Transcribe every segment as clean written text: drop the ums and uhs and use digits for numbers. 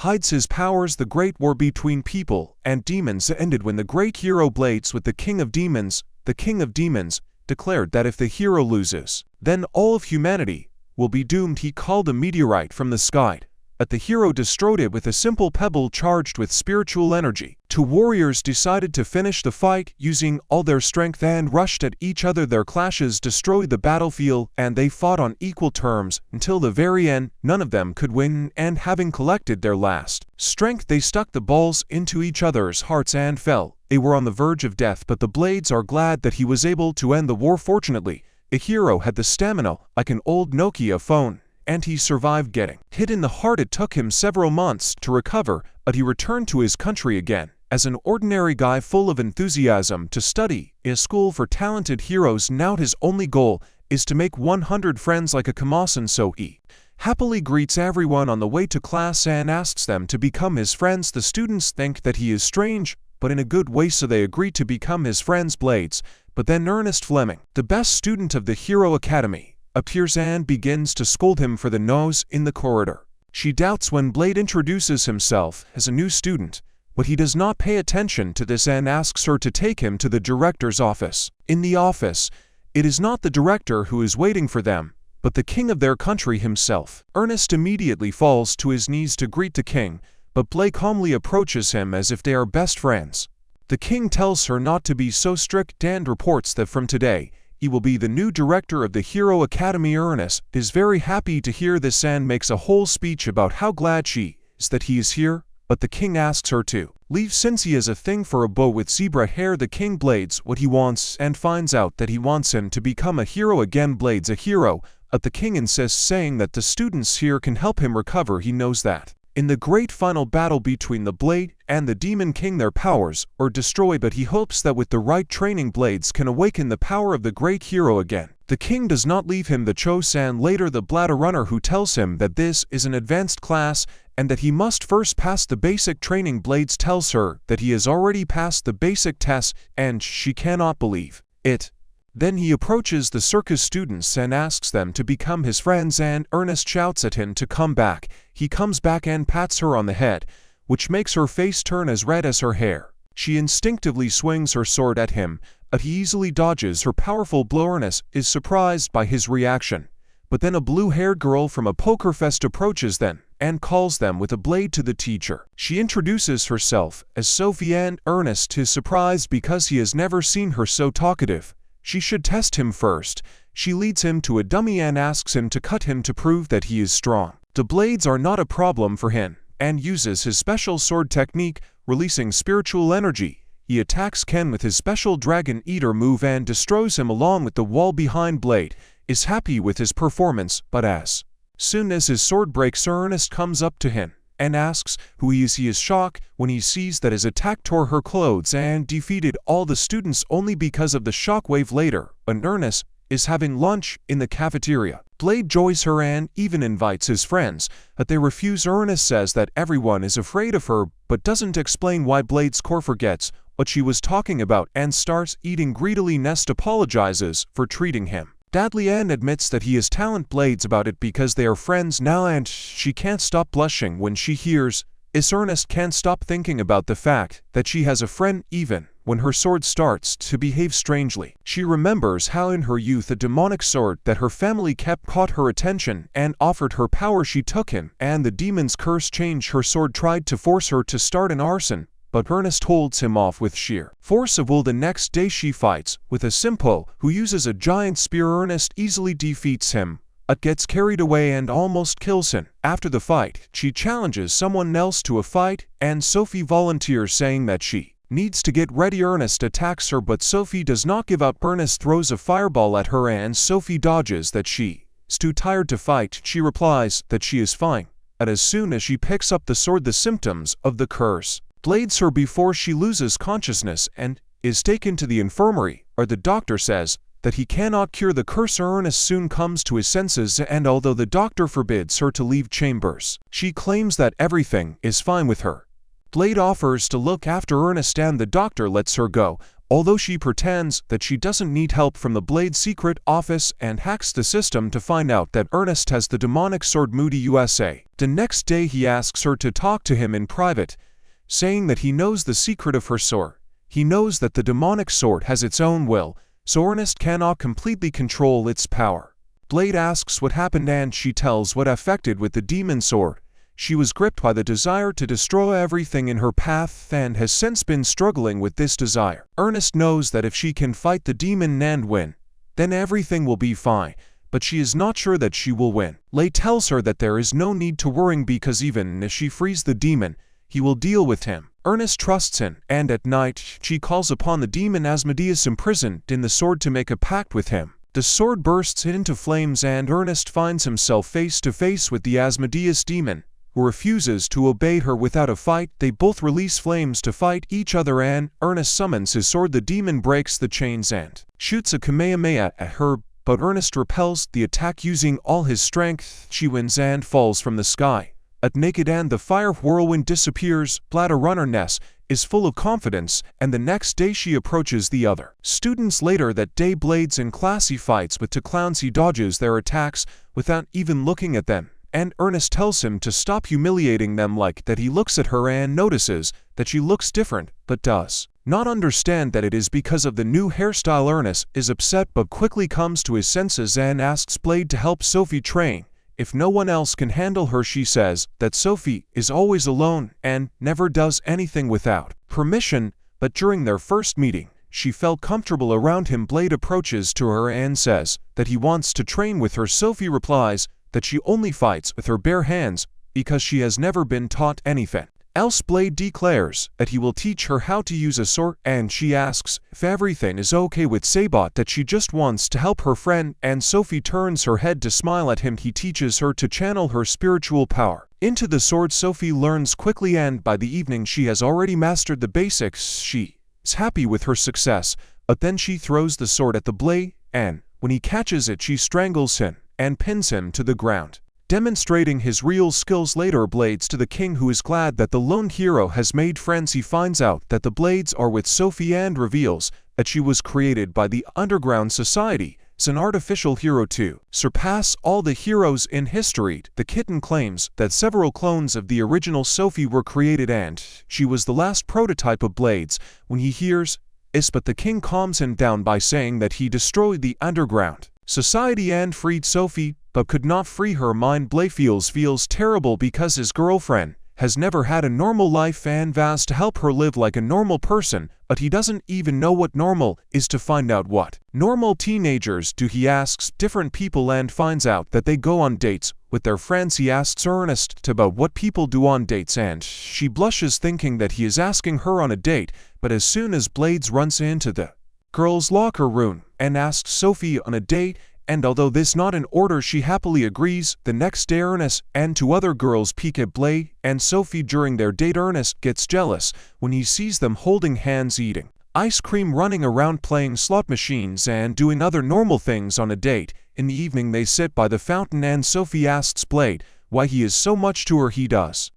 hides his powers. The great war between people and demons ended when the great hero Blades with the King of Demons, declared that if the hero loses, then all of humanity will be doomed. He called a meteorite from the sky, but the hero destroyed it with a simple pebble charged with spiritual energy. Two warriors decided to finish the fight using all their strength and rushed at each other. Their clashes destroyed the battlefield, and they fought on equal terms until the very end. None of them could win, and having collected their last strength, they stuck the balls into each other's hearts and fell. They were on the verge of death, but the Blades are glad that he was able to end the war. Fortunately, the hero had the stamina like an old Nokia phone, and he survived getting hit in the heart. It took him several months to recover, but he returned to his country again as an ordinary guy full of enthusiasm to study in a school for talented heroes. Now his only goal is to make 100 friends like a Kamasan, so he happily greets everyone on the way to class and asks them to become his friends. The students think that he is strange, but in a good way, so they agree to become his friends. Blades, but then Ernest Fleming, the best student of the Hero Academy, appears and begins to scold him for the nose in the corridor. She doubts when Blade introduces himself as a new student, but he does not pay attention to this and asks her to take him to the director's office. In the office, it is not the director who is waiting for them, but the king of their country himself. Ernest immediately falls to his knees to greet the king, but Blade calmly approaches him as if they are best friends. The king tells her not to be so strict and reports that from today, he will be the new director of the Hero Academy. Ernest is very happy to hear this and makes a whole speech about how glad she is that he is here, but the king asks her to leave since he has a thing for a boy with zebra hair. The king Blades what he wants and finds out that he wants him to become a hero again. Blades a hero, but the king insists, saying that the students here can help him recover. He knows that in the great final battle between the Blade and the Demon King, their powers are destroyed, but he hopes that with the right training, Blades can awaken the power of the great hero again. The king does not leave him the choice, and later the bladder runner who tells him that this is an advanced class and that he must first pass the basic training. Blades tells her that he has already passed the basic test, and she cannot believe it. Then he approaches the circus students and asks them to become his friends, and Ernest shouts at him to come back. He comes back and pats her on the head, which makes her face turn as red as her hair. She instinctively swings her sword at him, but he easily dodges her powerful blow. Ernest is surprised by his reaction, but then a blue-haired girl from a poker fest approaches them and calls them with a blade to the teacher. She introduces herself as Sophie, and Ernest is surprised because he has never seen her so talkative. She should test him first. She leads him to a dummy and asks him to cut him to prove that he is strong. The blades are not a problem for him, and uses his special sword technique, releasing spiritual energy. He attacks Ken with his special Dragon Eater move and destroys him along with the wall behind. Blade is happy with his performance, but as soon as his sword breaks, Ernest comes up to him and asks who he is. He is shocked when he sees that his attack tore her clothes and defeated all the students only because of the shockwave. Later, when Ernest is having lunch in the cafeteria, Blade joins her and even invites his friends, but they refuse. Ernest says that everyone is afraid of her, but doesn't explain why. Blade's core forgets what she was talking about and starts eating greedily. Nest apologizes for treating him badly and admits that he has talent. Blades about it because they are friends now, and she can't stop blushing when she hears this. Ernest can't stop thinking about the fact that she has a friend even when her sword starts to behave strangely. She remembers how in her youth a demonic sword that her family kept caught her attention and offered her power. She took him, and the demon's curse changed her sword, tried to force her to start an arson, but Ernest holds him off with sheer force of will. The next day she fights with a Simpo who uses a giant spear. Ernest easily defeats him, but gets carried away and almost kills him. After the fight, she challenges someone else to a fight, and Sophie volunteers, saying that she needs to get ready. Ernest attacks her, but Sophie does not give up. Ernest throws a fireball at her and Sophie dodges that she is too tired to fight. She replies that she is fine, and as soon as she picks up the sword, the symptoms of the curse blades her before she loses consciousness and is taken to the infirmary, where the doctor says that he cannot cure the curse. Ernest soon comes to his senses, and although the doctor forbids her to leave chambers, she claims that everything is fine with her. Blade offers to look after Ernest and the doctor lets her go, although she pretends that she doesn't need help from the Blade's secret office and hacks the system to find out that Ernest has the demonic sword Moody USA. The next day he asks her to talk to him in private, saying that he knows the secret of her sword. He knows that the demonic sword has its own will, so Ernest cannot completely control its power. Blade asks what happened and she tells what affected with the demon sword. She was gripped by the desire to destroy everything in her path and has since been struggling with this desire. Ernest knows that if she can fight the demon and win, then everything will be fine, but she is not sure that she will win. Lei tells her that there is no need to worry because even if she frees the demon, he will deal with him. Ernest trusts him, and at night she calls upon the demon Asmodeus imprisoned in the sword to make a pact with him. The sword bursts into flames and Ernest finds himself face to face with the Asmodeus demon, who refuses to obey her without a fight. They both release flames to fight each other and Ernest summons his sword. The demon breaks the chains and shoots a Kamehameha at her, but Ernest repels the attack using all his strength. She wins and falls from the sky. At naked and the fire whirlwind disappears. Bladder Runner Ness is full of confidence, and the next day she approaches the other students. Later that day, Blades in class he fights with two clowns. He dodges their attacks without even looking at them, and Ernest tells him to stop humiliating them like that. He looks at her and notices that she looks different, but does not understand that it is because of the new hairstyle. Ernest is upset but quickly comes to his senses and asks Blade to help Sophie train. If no one else can handle her, she says that Sophie is always alone and never does anything without permission, but during their first meeting, she felt comfortable around him. Blade approaches to her and says that he wants to train with her. Sophie replies that she only fights with her bare hands because she has never been taught anything else. Blade declares that he will teach her how to use a sword, and she asks if everything is okay with Sabot, that she just wants to help her friend, and Sophie turns her head to smile at him. He teaches her to channel her spiritual power into the sword. Sophie learns quickly, and by the evening she has already mastered the basics. She is happy with her success, but then she throws the sword at the Blade, and when he catches it she strangles him and pins him to the ground, demonstrating his real skills. Later, Blades to the king, who is glad that the lone hero has made friends. He finds out that the Blades are with Sophie and reveals that she was created by the Underground Society as an artificial hero to surpass all the heroes in history. The kitten claims that several clones of the original Sophie were created and she was the last prototype of Blades. When he hears this, but the king calms him down by saying that he destroyed the Underground Society and freed Sophie, but could not free her mind. Blade feels terrible because his girlfriend has never had a normal life and vows to help her live like a normal person, but he doesn't even know what normal is. To find out what normal teenagers do, he asks different people and finds out that they go on dates with their friends. He asks Ernest about what people do on dates and she blushes, thinking that he is asking her on a date, but as soon as Blades runs into the girls' locker room and asks Sophie on a date, and although this not in order, she happily agrees. The next day, Ernest and two other girls peek at Blade and Sophie during their date. Ernest gets jealous when he sees them holding hands, eating ice cream, running around, playing slot machines, and doing other normal things on a date. In the evening, they sit by the fountain and Sophie asks Blade why he is so much to her.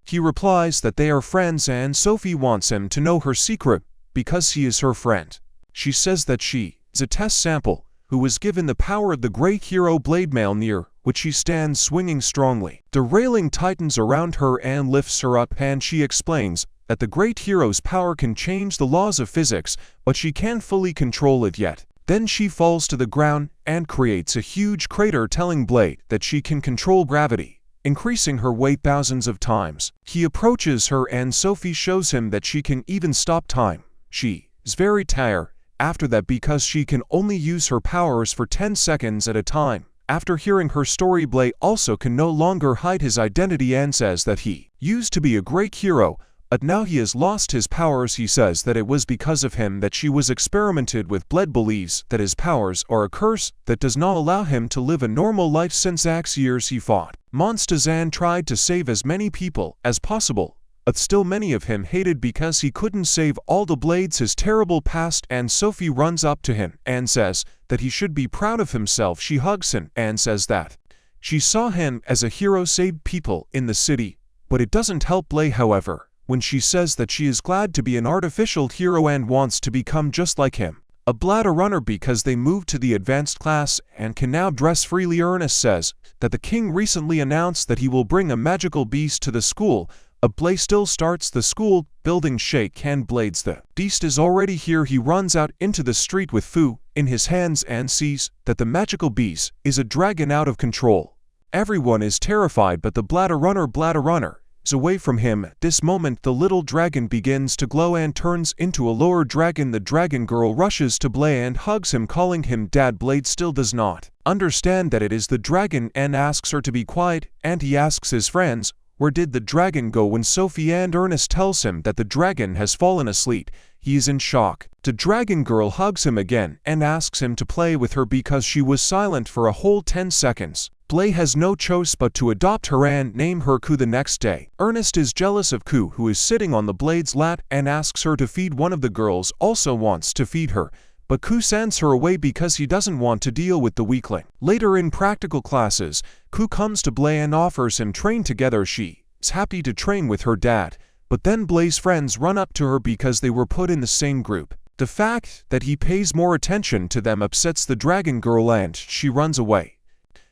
He replies that they are friends and Sophie wants him to know her secret because he is her friend. She says that she is a test sample who was given the power of the great hero Blade, Mail, near which she stands swinging strongly. The railing tightens around her and lifts her up, and she explains that the great hero's power can change the laws of physics, but she can't fully control it yet. Then she falls to the ground and creates a huge crater, telling Blade that she can control gravity, increasing her weight thousands of times. He approaches her and Sophie shows him that she can even stop time. She is very tired after that because she can only use her powers for 10 seconds at a time. After hearing her story, Blade also can no longer hide his identity and says that he used to be a great hero, but now he has lost his powers. He says that it was because of him that she was experimented with. Blade believes that his powers are a curse that does not allow him to live a normal life. Since X years he fought monsters and tried to save as many people as possible, but still many of him hated because he couldn't save all the Blades. His terrible past, and Sophie runs up to him and says that he should be proud of himself. She hugs him and says that she saw him as a hero, saved people in the city, but it doesn't help Blade. However, when she says that she is glad to be an artificial hero and wants to become just like him, a bladder runner, because they moved to the advanced class and can now dress freely. Ernest says that the king recently announced that he will bring a magical beast to the school. A Blaze still starts the school building shake and blades. The beast is already here. He runs out into the street with Fu in his hands and sees that the magical beast is a dragon out of control. Everyone is terrified, but the bladder runner is away from him. At this moment, the little dragon begins to glow and turns into a lower dragon. The dragon girl rushes to Blaze and hugs him, calling him dad. Blaze still does not understand that it is the dragon and asks her to be quiet, and he asks his friends, where did the dragon go? When Sophie and Ernest tells him that the dragon has fallen asleep, he is in shock. The dragon girl hugs him again and asks him to play with her because she was silent for a whole 10 seconds. Blaze has no choice but to adopt her and name her Ku the next day. Ernest is jealous of Ku, who is sitting on the Blade's lap, and asks her to feed one of the girls. Also wants to feed her, but Ku sends her away because he doesn't want to deal with the weakling. Later in practical classes, Ku comes to Blaze and offers him train together. She is happy to train with her dad, but then Blaze's friends run up to her because they were put in the same group. The fact that he pays more attention to them upsets the dragon girl and she runs away.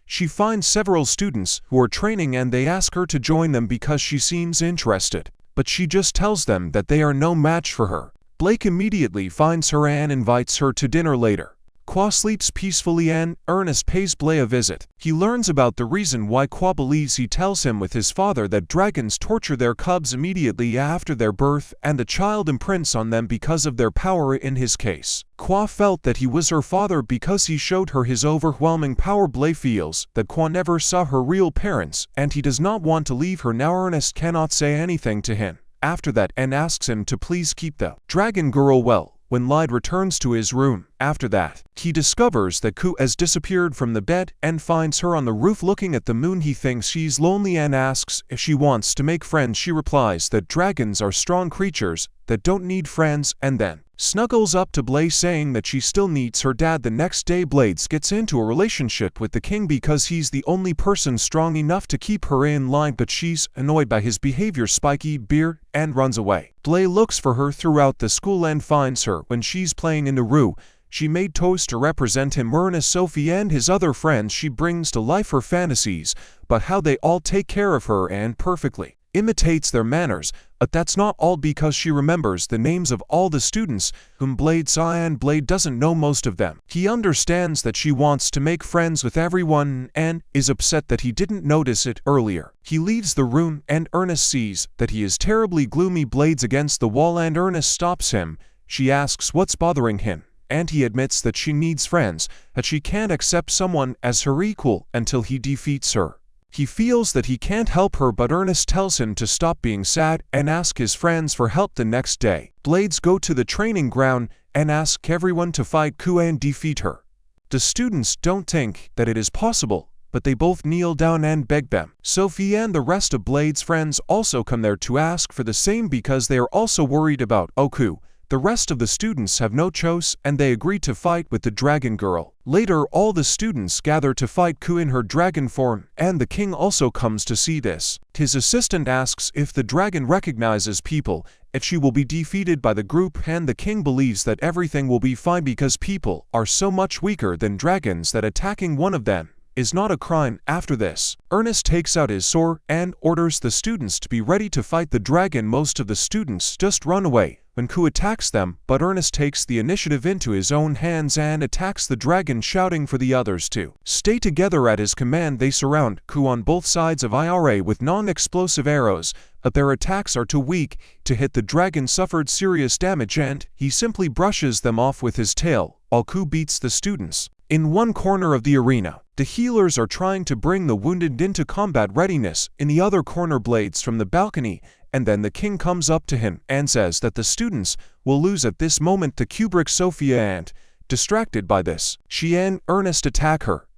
She finds several students who are training and they ask her to join them because she seems interested, but she just tells them that they are no match for her. Blake immediately finds her and invites her to dinner later. Qua sleeps peacefully and Ernest pays Blaze a visit. He learns about the reason why Qua believes. He tells him with his father that dragons torture their cubs immediately after their birth and the child imprints on them because of their power. In his case, Qua felt that he was her father because he showed her his overwhelming power. Blaze feels that Qua never saw her real parents and he does not want to leave her now. Ernest cannot say anything to him after that and asks him to please keep the dragon girl well. When Lyde returns to his room, after that, he discovers that Ku has disappeared from the bed and finds her on the roof looking at the moon. He thinks she's lonely and asks if she wants to make friends. She replies that dragons are strong creatures that don't need friends and then snuggles up to Blaze saying that she still needs her dad. The next day, Blaze gets into a relationship with the king because he's the only person strong enough to keep her in line, but she's annoyed by his behavior, spiky beard, and runs away. Blaze looks for her throughout the school and finds her when she's playing in the room. She made toast to represent him. Ernest, Sophie, and his other friends. She brings to life her fantasies, but how they all take care of her and perfectly imitates their manners. But that's not all, because she remembers the names of all the students whom Blaze saw and Blaze doesn't know most of them. He understands that she wants to make friends with everyone and is upset that he didn't notice it earlier. He leaves the room and Ernest sees that he is terribly gloomy. Blaze against the wall and Ernest stops him. She asks what's bothering him, and he admits that she needs friends, that she can't accept someone as her equal until he defeats her. He feels that he can't help her, but Ernest tells him to stop being sad and ask his friends for help. The next day, Blaze go to the training ground and ask everyone to fight Ku and defeat her. The students don't think that it is possible, but they both kneel down and beg them. Sophie and the rest of Blaze's friends also come there to ask for the same because they are also worried about Ku. The rest of the students have no choice and they agree to fight with the dragon girl. Later, all the students gather to fight Ku in her dragon form, and the king also comes to see this. His assistant asks if the dragon recognizes people, if she will be defeated by the group, and the king believes that everything will be fine because people are so much weaker than dragons that attacking one of them is not a crime. After this, Ernest takes out his sword and orders the students to be ready to fight the dragon. Most of the students just run away when Ku attacks them, but Ernest takes the initiative into his own hands and attacks the dragon, shouting for the others to stay together. At his command, they surround Ku on both sides of IRA with non-explosive arrows, but their attacks are too weak to hit. The dragon suffered serious damage and he simply brushes them off with his tail, while Ku beats the students. In one corner of the arena, the healers are trying to bring the wounded into combat readiness. In the other corner, Blaze from the balcony, and then the king comes up to him and says that the students will lose. At this moment, the Kubrick Sophia and, distracted by this, she and Ernest attack her.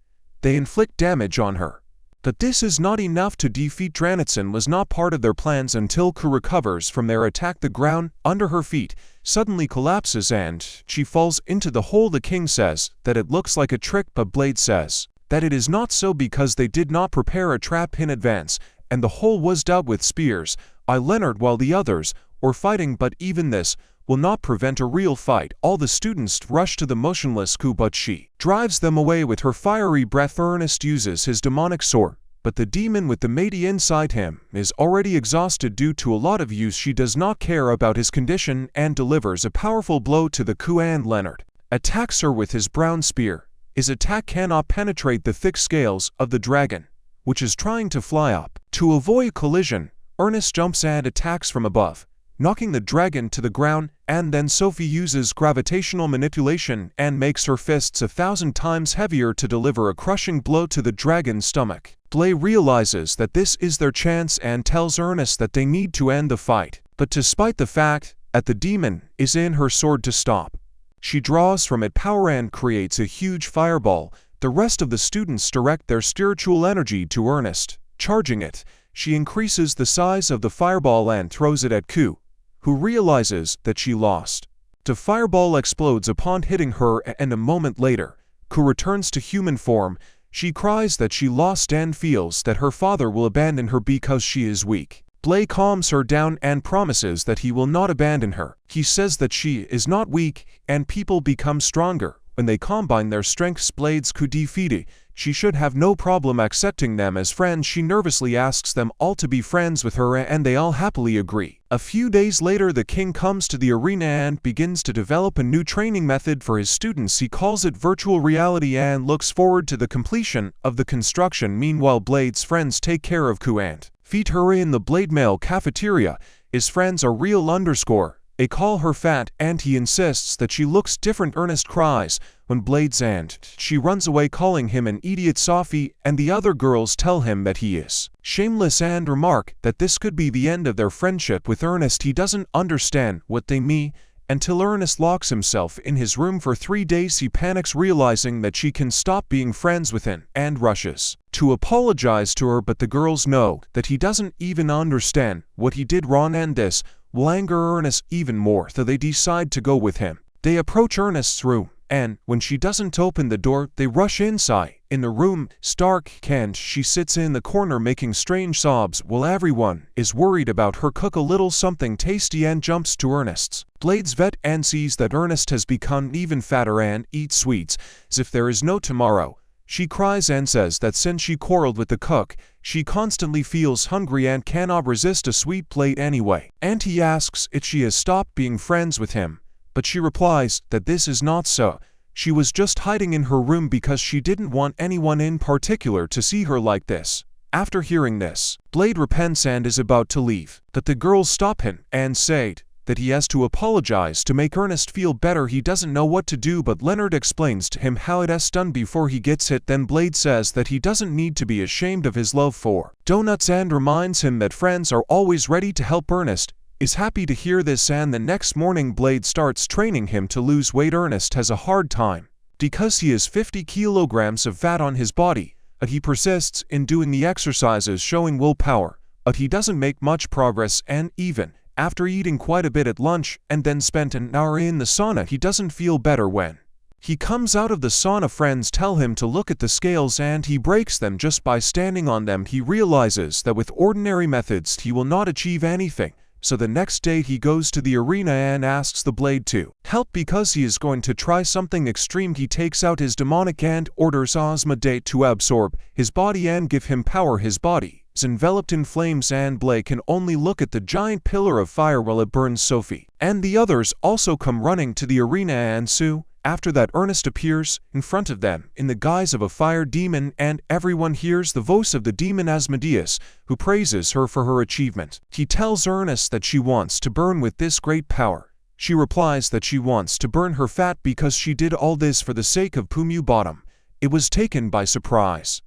They inflict damage on her. But this is not enough to defeat Dranitson. Was not part of their plans until Ku recovers from their attack. The ground under her feet suddenly collapses and she falls into the hole. The king says that it looks like a trick, but Blaze says that it is not so because they did not prepare a trap in advance, and the hole was dug with spears by Leonard while the others were fighting, but even this will not prevent a real fight. All the students rush to the motionless Ku, but she drives them away with her fiery breath. Ernest uses his demonic sword, but the demon with the matey inside him is already exhausted due to a lot of use. She does not care about his condition and delivers a powerful blow to the Ku, and Leonard attacks her with his brown spear. His attack cannot penetrate the thick scales of the dragon, which is trying to fly up. To avoid collision, Ernest jumps and attacks from above, knocking the dragon to the ground, and then Sophie uses gravitational manipulation and makes her fists 1,000 times heavier to deliver a crushing blow to the dragon's stomach. Blade realizes that this is their chance and tells Ernest that they need to end the fight, but despite the fact that the demon is in her sword to stop, she draws from it power and creates a huge fireball. The rest of the students direct their spiritual energy to Ernest. Charging it, she increases the size of the fireball and throws it at Ku, who realizes that she lost. The fireball explodes upon hitting her, and a moment later, Ku returns to human form. She cries that she lost and feels that her father will abandon her because she is weak. Blade calms her down and promises that he will not abandon her. He says that she is not weak, and people become stronger when they combine their strengths. Blade's Ku defeated. She should have no problem accepting them as friends. She nervously asks them all to be friends with her, and they all happily agree. A few days later, the king comes to the arena and begins to develop a new training method for his students. He calls it virtual reality and looks forward to the completion of the construction. Meanwhile, Blade's friends take care of Ku and feed her in the Blade Mail cafeteria. His friends are real _ they call her fat, and he insists that she looks different. Ernest cries when Blades and she runs away, calling him an idiot. Sophie and the other girls tell him that he is shameless and remark that this could be the end of their friendship with Ernest. He doesn't understand what they mean until Ernest locks himself in his room for 3 days. He panics, realizing that she can stop being friends with him, and rushes to apologize to her, but the girls know that he doesn't even understand what he did wrong, and this will anger Ernest even more, so they decide to go with him. They approach Ernest's room, and when she doesn't open the door, they rush inside. In the room, stark and she sits in the corner making strange sobs while everyone is worried about her. Cook a little something tasty and jumps to Ernest's Blade's vet and sees that Ernest has become even fatter and eats sweets as if there is no tomorrow. She cries and says that since she quarreled with the cook, she constantly feels hungry and cannot resist a sweet plate anyway. And he asks if she has stopped being friends with him, but she replies that this is not so. She was just hiding in her room because she didn't want anyone in particular to see her like this. After hearing this, Blade repents and is about to leave, but the girls stop him and say that he has to apologize to make Ernest feel better. He doesn't know what to do, but Leonard explains to him how it has done before he gets hit. Then Blade says that he doesn't need to be ashamed of his love for donuts and reminds him that friends are always ready to help. Ernest is happy to hear this, and the next morning Blade starts training him to lose weight. Ernest has a hard time because he has 50 kilograms of fat on his body, but he persists in doing the exercises, showing willpower, but he doesn't make much progress, and even after eating quite a bit at lunch and then spent an hour in the sauna, he doesn't feel better. When he comes out of the sauna, friends tell him to look at the scales, and he breaks them just by standing on them. He realizes that with ordinary methods he will not achieve anything, so the next day he goes to the arena and asks the Blade to help because he is going to try something extreme. He takes out his demonic and orders Osmodate to absorb his body and give him power. His body is enveloped in flames, and Blade can only look at the giant pillar of fire while it burns. Sophie and the others also come running to the arena and sue. After that, Ernest appears in front of them in the guise of a fire demon, and everyone hears the voice of the demon Asmodeus, who praises her for her achievement. He tells Ernest that she wants to burn with this great power. She replies that she wants to burn her fat because she did all this for the sake of Pumu Bottom. It was taken by surprise,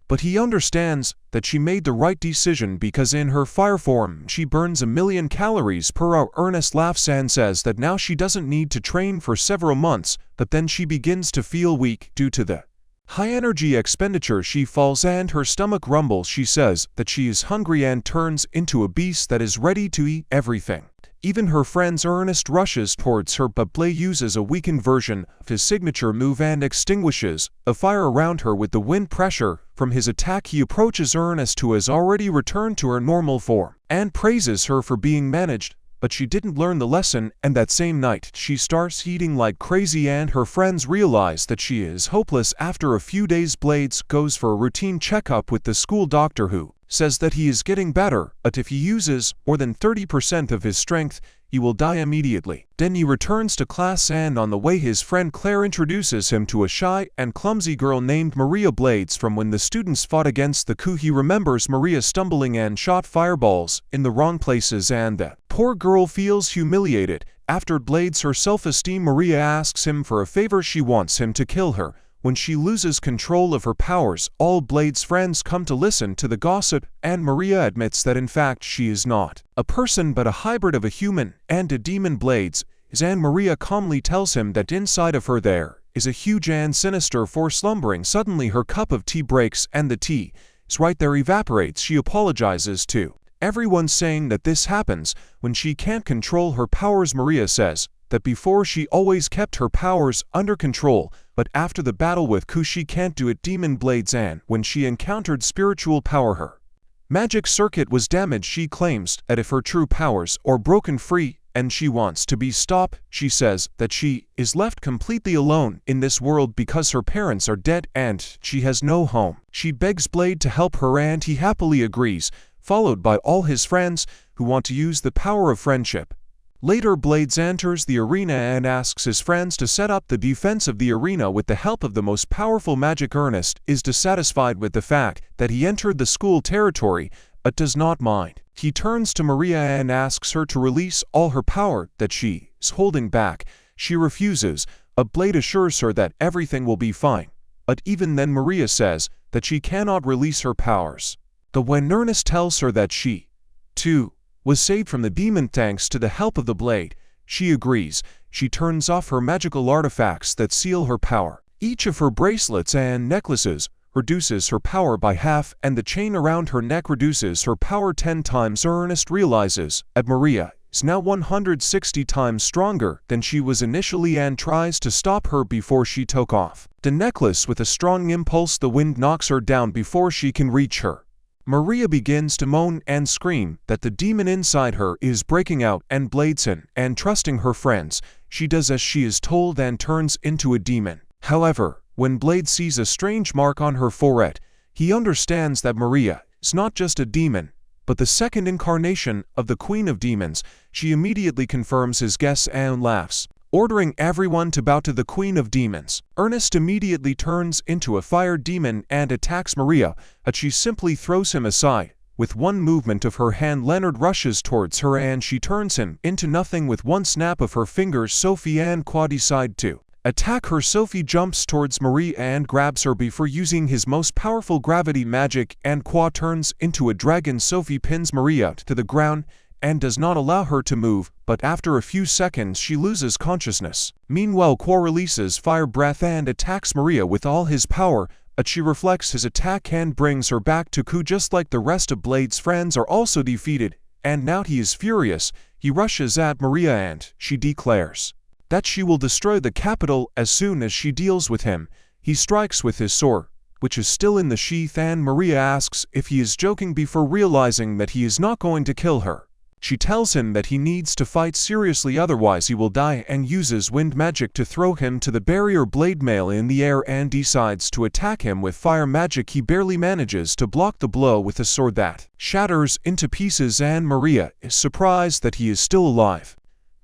but he understands that she made the right decision because in her fire form she burns 1,000,000 calories per hour. Ernest laughs and says that now she doesn't need to train for several months, but then she begins to feel weak due to the high energy expenditure. She falls and her stomach rumbles. She says that she is hungry and turns into a beast that is ready to eat everything. Even her friend's Ernest rushes towards her, but Blade uses a weakened version of his signature move and extinguishes a fire around her with the wind pressure from his attack. He approaches Ernest, who has already returned to her normal form, and praises her for being managed, but she didn't learn the lesson, and that same night she starts eating like crazy and her friends realize that she is hopeless. After a few days, Blades goes for a routine checkup with the school doctor, who says that he is getting better, but if he uses more than 30% of his strength, he will die immediately. Then he returns to class, and on the way his friend Claire introduces him to a shy and clumsy girl named Maria. Blades, from when the students fought against the coup, he remembers Maria stumbling and shot fireballs in the wrong places, and the poor girl feels humiliated. After Blades her self-esteem, Maria asks him for a favor. She wants him to kill her. When she loses control of her powers, all Blade's friends come to listen to the gossip, and Maria admits that in fact she is not a person but a hybrid of a human and a demon. Blades is, and Maria calmly tells him that inside of her there is a huge and sinister force slumbering. Suddenly her cup of tea breaks, and the tea is right there evaporates. She apologizes to everyone, saying that this happens when she can't control her powers. Maria says that before she always kept her powers under control, but after the battle with Ku she can't do it. Demon Blades, and when she encountered spiritual power, her magic circuit was damaged. She claims that if her true powers are broken free and she wants to be stopped, she says that she is left completely alone in this world because her parents are dead and she has no home. She begs Blade to help her, and he happily agrees, followed by all his friends who want to use the power of friendship. Later, Blades enters the arena and asks his friends to set up the defense of the arena with the help of the most powerful magic. Ernest is dissatisfied with the fact that he entered the school territory, but does not mind. He turns to Maria and asks her to release all her power that she is holding back. She refuses, but Blade assures her that everything will be fine. But even then, Maria says that she cannot release her powers. But when Ernest tells her that she, too, was saved from the demon thanks to the help of the Blade, she agrees. She turns off her magical artifacts that seal her power. Each of her bracelets and necklaces reduces her power by half, and the chain around her neck reduces her power 10 times. Ernest realizes that Maria is now 160 times stronger than she was initially and tries to stop her before she took off the necklace with a strong impulse. The wind knocks her down before she can reach her. Maria begins to moan and scream that the demon inside her is breaking out, and Bladeson, and trusting her friends, she does as she is told and turns into a demon. However, when Blade sees a strange mark on her forehead, he understands that Maria is not just a demon, but the second incarnation of the Queen of Demons. She immediately confirms his guess and laughs, ordering everyone to bow to the Queen of Demons. Ernest immediately turns into a fire demon and attacks Maria, but she simply throws him aside. With one movement of her hand, Leonard rushes towards her and she turns him into nothing with one snap of her fingers. Sophie and Qua decide to attack her. Sophie jumps towards Maria and grabs her before using his most powerful gravity magic, and Qua turns into a dragon. Sophie pins Maria to the ground and does not allow her to move, but after a few seconds she loses consciousness. Meanwhile, Qua releases fire breath and attacks Maria with all his power, but she reflects his attack and brings her back to Ku. Just like the rest of Blade's friends are also defeated, and now he is furious. He rushes at Maria and she declares that she will destroy the capital as soon as she deals with him. He strikes with his sword, which is still in the sheath, and Maria asks if he is joking before realizing that he is not going to kill her. She tells him that he needs to fight seriously, otherwise he will die, and uses wind magic to throw him to the barrier. Blade mail in the air and decides to attack him with fire magic. He barely manages to block the blow with a sword that shatters into pieces, and Maria is surprised that he is still alive.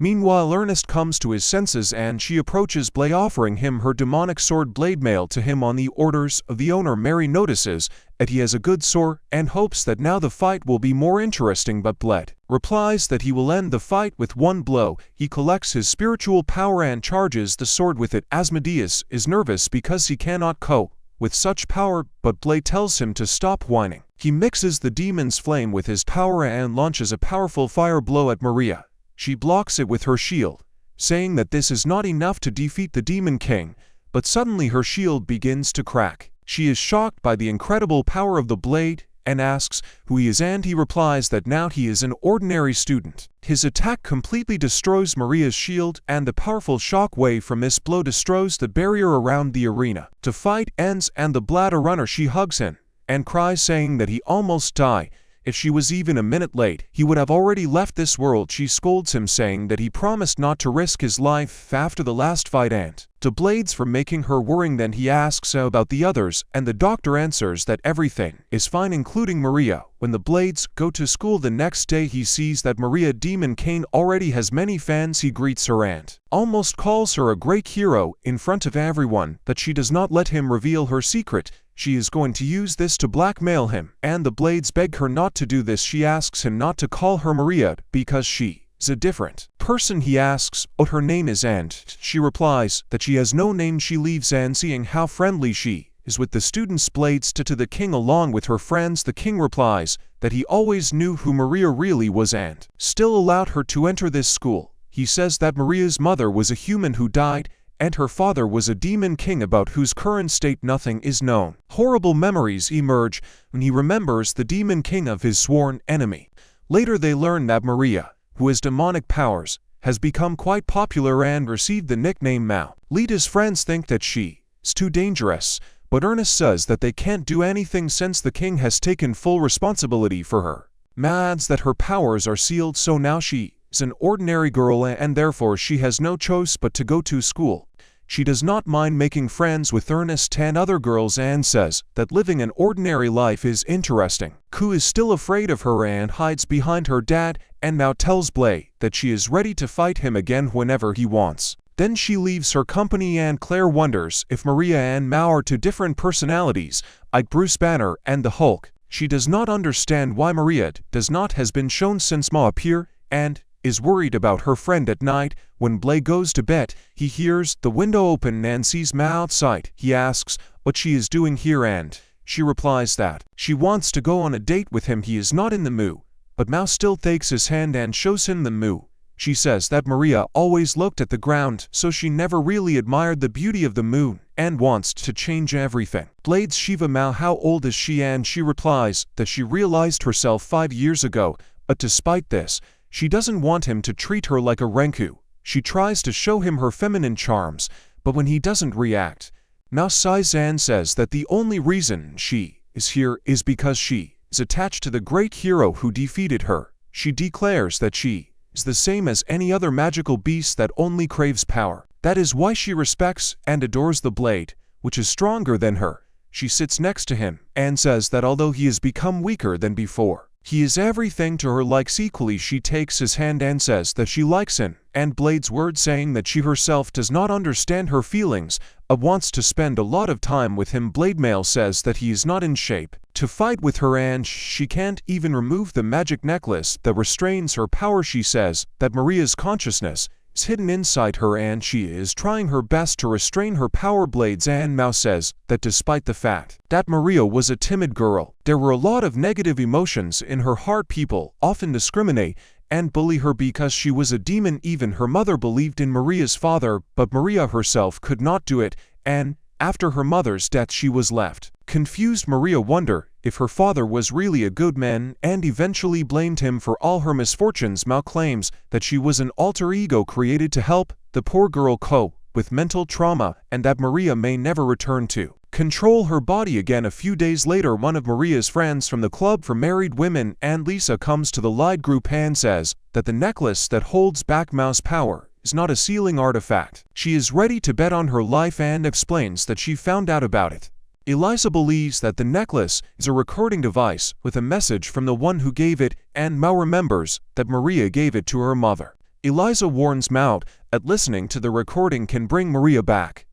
Meanwhile, Ernest comes to his senses and she approaches Blade, offering him her demonic sword. Blade mail to him on the orders of the owner. Mary notices that he has a good sword and hopes that now the fight will be more interesting, but Blade replies that he will end the fight with one blow. He collects his spiritual power and charges the sword with it. Asmodeus is nervous because he cannot cope with such power, but Blade tells him to stop whining. He mixes the demon's flame with his power and launches a powerful fire blow at Maria. She blocks it with her shield, saying that this is not enough to defeat the Demon King, but suddenly her shield begins to crack. She is shocked by the incredible power of the Blade and asks who he is, and he replies that now he is an ordinary student. His attack completely destroys Maria's shield, and the powerful shock wave from this blow destroys the barrier around the arena. The fight ends and the bladder runner she hugs him and cries, saying that he almost died. If she was even a minute late, he would have already left this world. She scolds him, saying that he promised not to risk his life after the last fight and the blades for making her worrying. Then he asks about the others, and the doctor answers that everything is fine, including Maria. When the blades go to school the next day, he sees that Maria Demon King already has many fans. He greets her and almost calls her a great hero in front of everyone, that she does not let him reveal her secret. She is going to use this to blackmail him, and the blades beg her not to do this. She asks him not to call her Maria because she is a different person. He asks what her name is, and she replies that she has no name. She leaves, and seeing how friendly she is with the students, blades to the king along with her friends. The king replies that he always knew who Maria really was and still allowed her to enter this school. He says that Maria's mother was a human who died, and her father was a demon king about whose current state nothing is known. Horrible memories emerge when he remembers the demon king of his sworn enemy. Later they learn that Maria, who has demonic powers, has become quite popular and received the nickname Mao. Lita's friends think that she is too dangerous, but Ernest says that they can't do anything since the king has taken full responsibility for her. Mao adds that her powers are sealed, so now she is an ordinary girl and therefore she has no choice but to go to school. She does not mind making friends with Ernest and other girls and says that living an ordinary life is interesting. Ku is still afraid of her and hides behind her dad, and now tells Blay that she is ready to fight him again whenever he wants. Then she leaves her company, and Claire wonders if Maria and Mao are two different personalities, like Bruce Banner and the Hulk. She does not understand why Maria does not has been shown since Mao appeared, and is worried about her friend. At night, when Blay goes to bed, he hears the window open and sees Mao outside. He asks what she is doing here, and she replies that she wants to go on a date with him. He is not in the mood, but Mao still takes his hand and shows him the moon. She says that Maria always looked at the ground, so she never really admired the beauty of the moon and wants to change everything. Blades Shiva Mao, how old is she? And she replies that she realized herself 5 years ago, but despite this, she doesn't want him to treat her like a Renku. She tries to show him her feminine charms, but when he doesn't react, Mao sighs and says that the only reason she is here is because she is attached to the great hero who defeated her. She declares that she is the same as any other magical beast that only craves power. That is why she respects and adores the blade, which is stronger than her. She sits next to him and says that although he has become weaker than before, he is everything to her. Likes equally. She takes his hand and says that she likes him, and Blade's word saying that she herself does not understand her feelings, wants to spend a lot of time with him. Blade Male says that he is not in shape to fight with her, and she can't even remove the magic necklace that restrains her power. She says that Maria's consciousness is hidden inside her and she is trying her best to restrain her power. Blades and Mao says that despite the fact that Maria was a timid girl, there were a lot of negative emotions in her heart. People often discriminate and bully her because she was a demon. Even her mother believed in Maria's father, but Maria herself could not do it, and after her mother's death she was left confused. Maria wondered if her father was really a good man and eventually blamed him for all her misfortunes. Mao claims that she was an alter ego created to help the poor girl cope with mental trauma and that Maria may never return to control her body again. A few days later, one of Maria's friends from the club for married women and Lisa comes to the Light group and says that the necklace that holds back Mao's power is not a sealing artifact. She is ready to bet on her life and explains that she found out about it. Eliza believes that the necklace is a recording device with a message from the one who gave it, and Mao remembers that Maria gave it to her mother. Eliza warns Mao that listening to the recording can bring Maria back,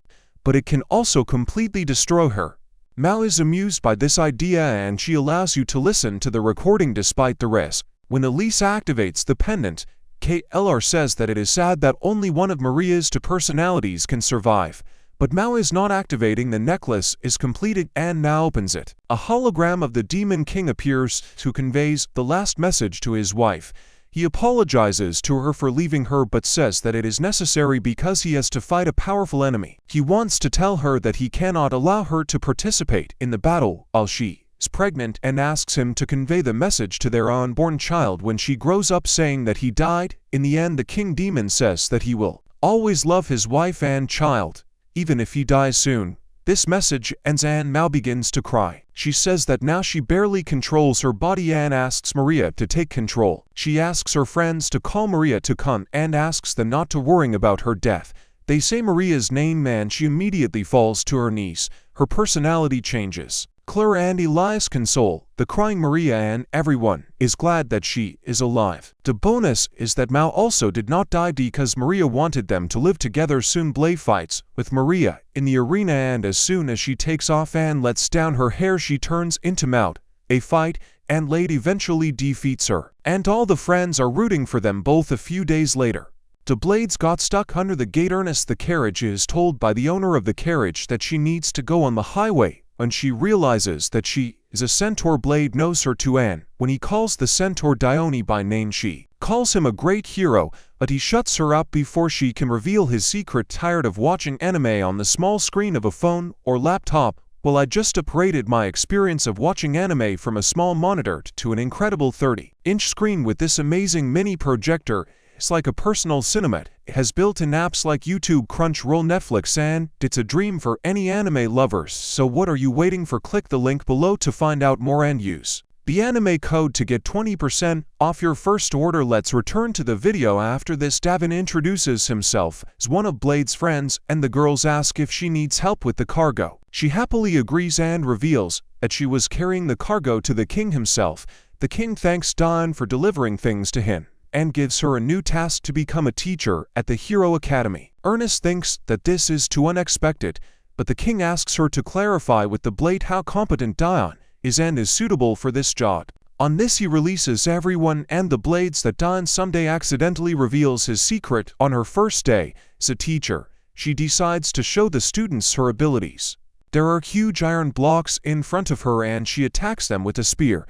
but it can also completely destroy her. Mao is amused by this idea and she allows you to listen to the recording despite the risk. When Elise activates the pendant, KLR says that it is sad that only one of Maria's two personalities can survive. But Mao is not activating. The necklace is completed and now opens it. A hologram of the Demon King appears who conveys the last message to his wife. He apologizes to her for leaving her but says that it is necessary because he has to fight a powerful enemy. He wants to tell her that he cannot allow her to participate in the battle while she is pregnant and asks him to convey the message to their unborn child when she grows up, saying that he died. In the end, the king demon says that he will always love his wife and child, even if he dies soon. This message ends and Mao begins to cry. She says that now she barely controls her body and asks Maria to take control. She asks her friends to call Maria to come and asks them not to worry about her death. They say Maria's name and she immediately falls to her knees. Her personality changes. Claire and Elias console the crying Maria and everyone is glad that she is alive. The bonus is that Mao also did not die because Maria wanted them to live together soon. Blade fights with Maria in the arena, and as soon as she takes off and lets down her hair, she turns into Mao. A fight, and Blade eventually defeats her, and all the friends are rooting for them both. A few days later, the Blades got stuck under the gate. Ernest the carriage is told by the owner of the carriage that she needs to go on the highway. When she realizes that she is a centaur, Blade knows her too, and when he calls the centaur Dione by name, she calls him a great hero, but he shuts her up before she can reveal his secret. Tired of watching anime on the small screen of a phone or laptop? Well, I just upgraded my experience of watching anime from a small monitor to an incredible 30-inch screen with this amazing mini projector. It's like a personal cinema. It has built-in apps like YouTube, Crunchyroll, Netflix, and it's a dream for any anime lovers. So what are you waiting for? Click the link below to find out more and use the anime code to get 20% off your first order. Let's return to the video. After this, Davin introduces himself as one of Blade's friends, and the girls ask if she needs help with the cargo. She happily agrees and reveals that she was carrying the cargo to the king himself. The king thanks Dawn for delivering things to him and gives her a new task to become a teacher at the Hero Academy. Ernest thinks that this is too unexpected, but the king asks her to clarify with the Blade how competent Dion is and is suitable for this job. On this, he releases everyone and the Blades that Dion someday accidentally reveals his secret. On her first day as a teacher, she decides to show the students her abilities. There are huge iron blocks in front of her and she attacks them with a spear.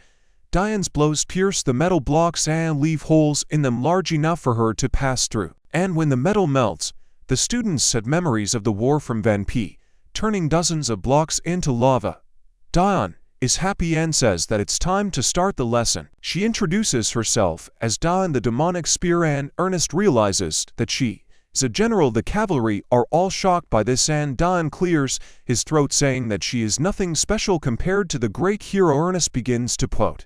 Dion's blows pierce the metal blocks and leave holes in them large enough for her to pass through. And when the metal melts, the students had memories of the war from Van P, turning dozens of blocks into lava. Dion is happy and says that it's time to start the lesson. She introduces herself as Dion the demonic spear, and Ernest realizes that she is a general. The cavalry are all shocked by this, and Dion clears his throat saying that she is nothing special compared to the great hero. Ernest begins to quote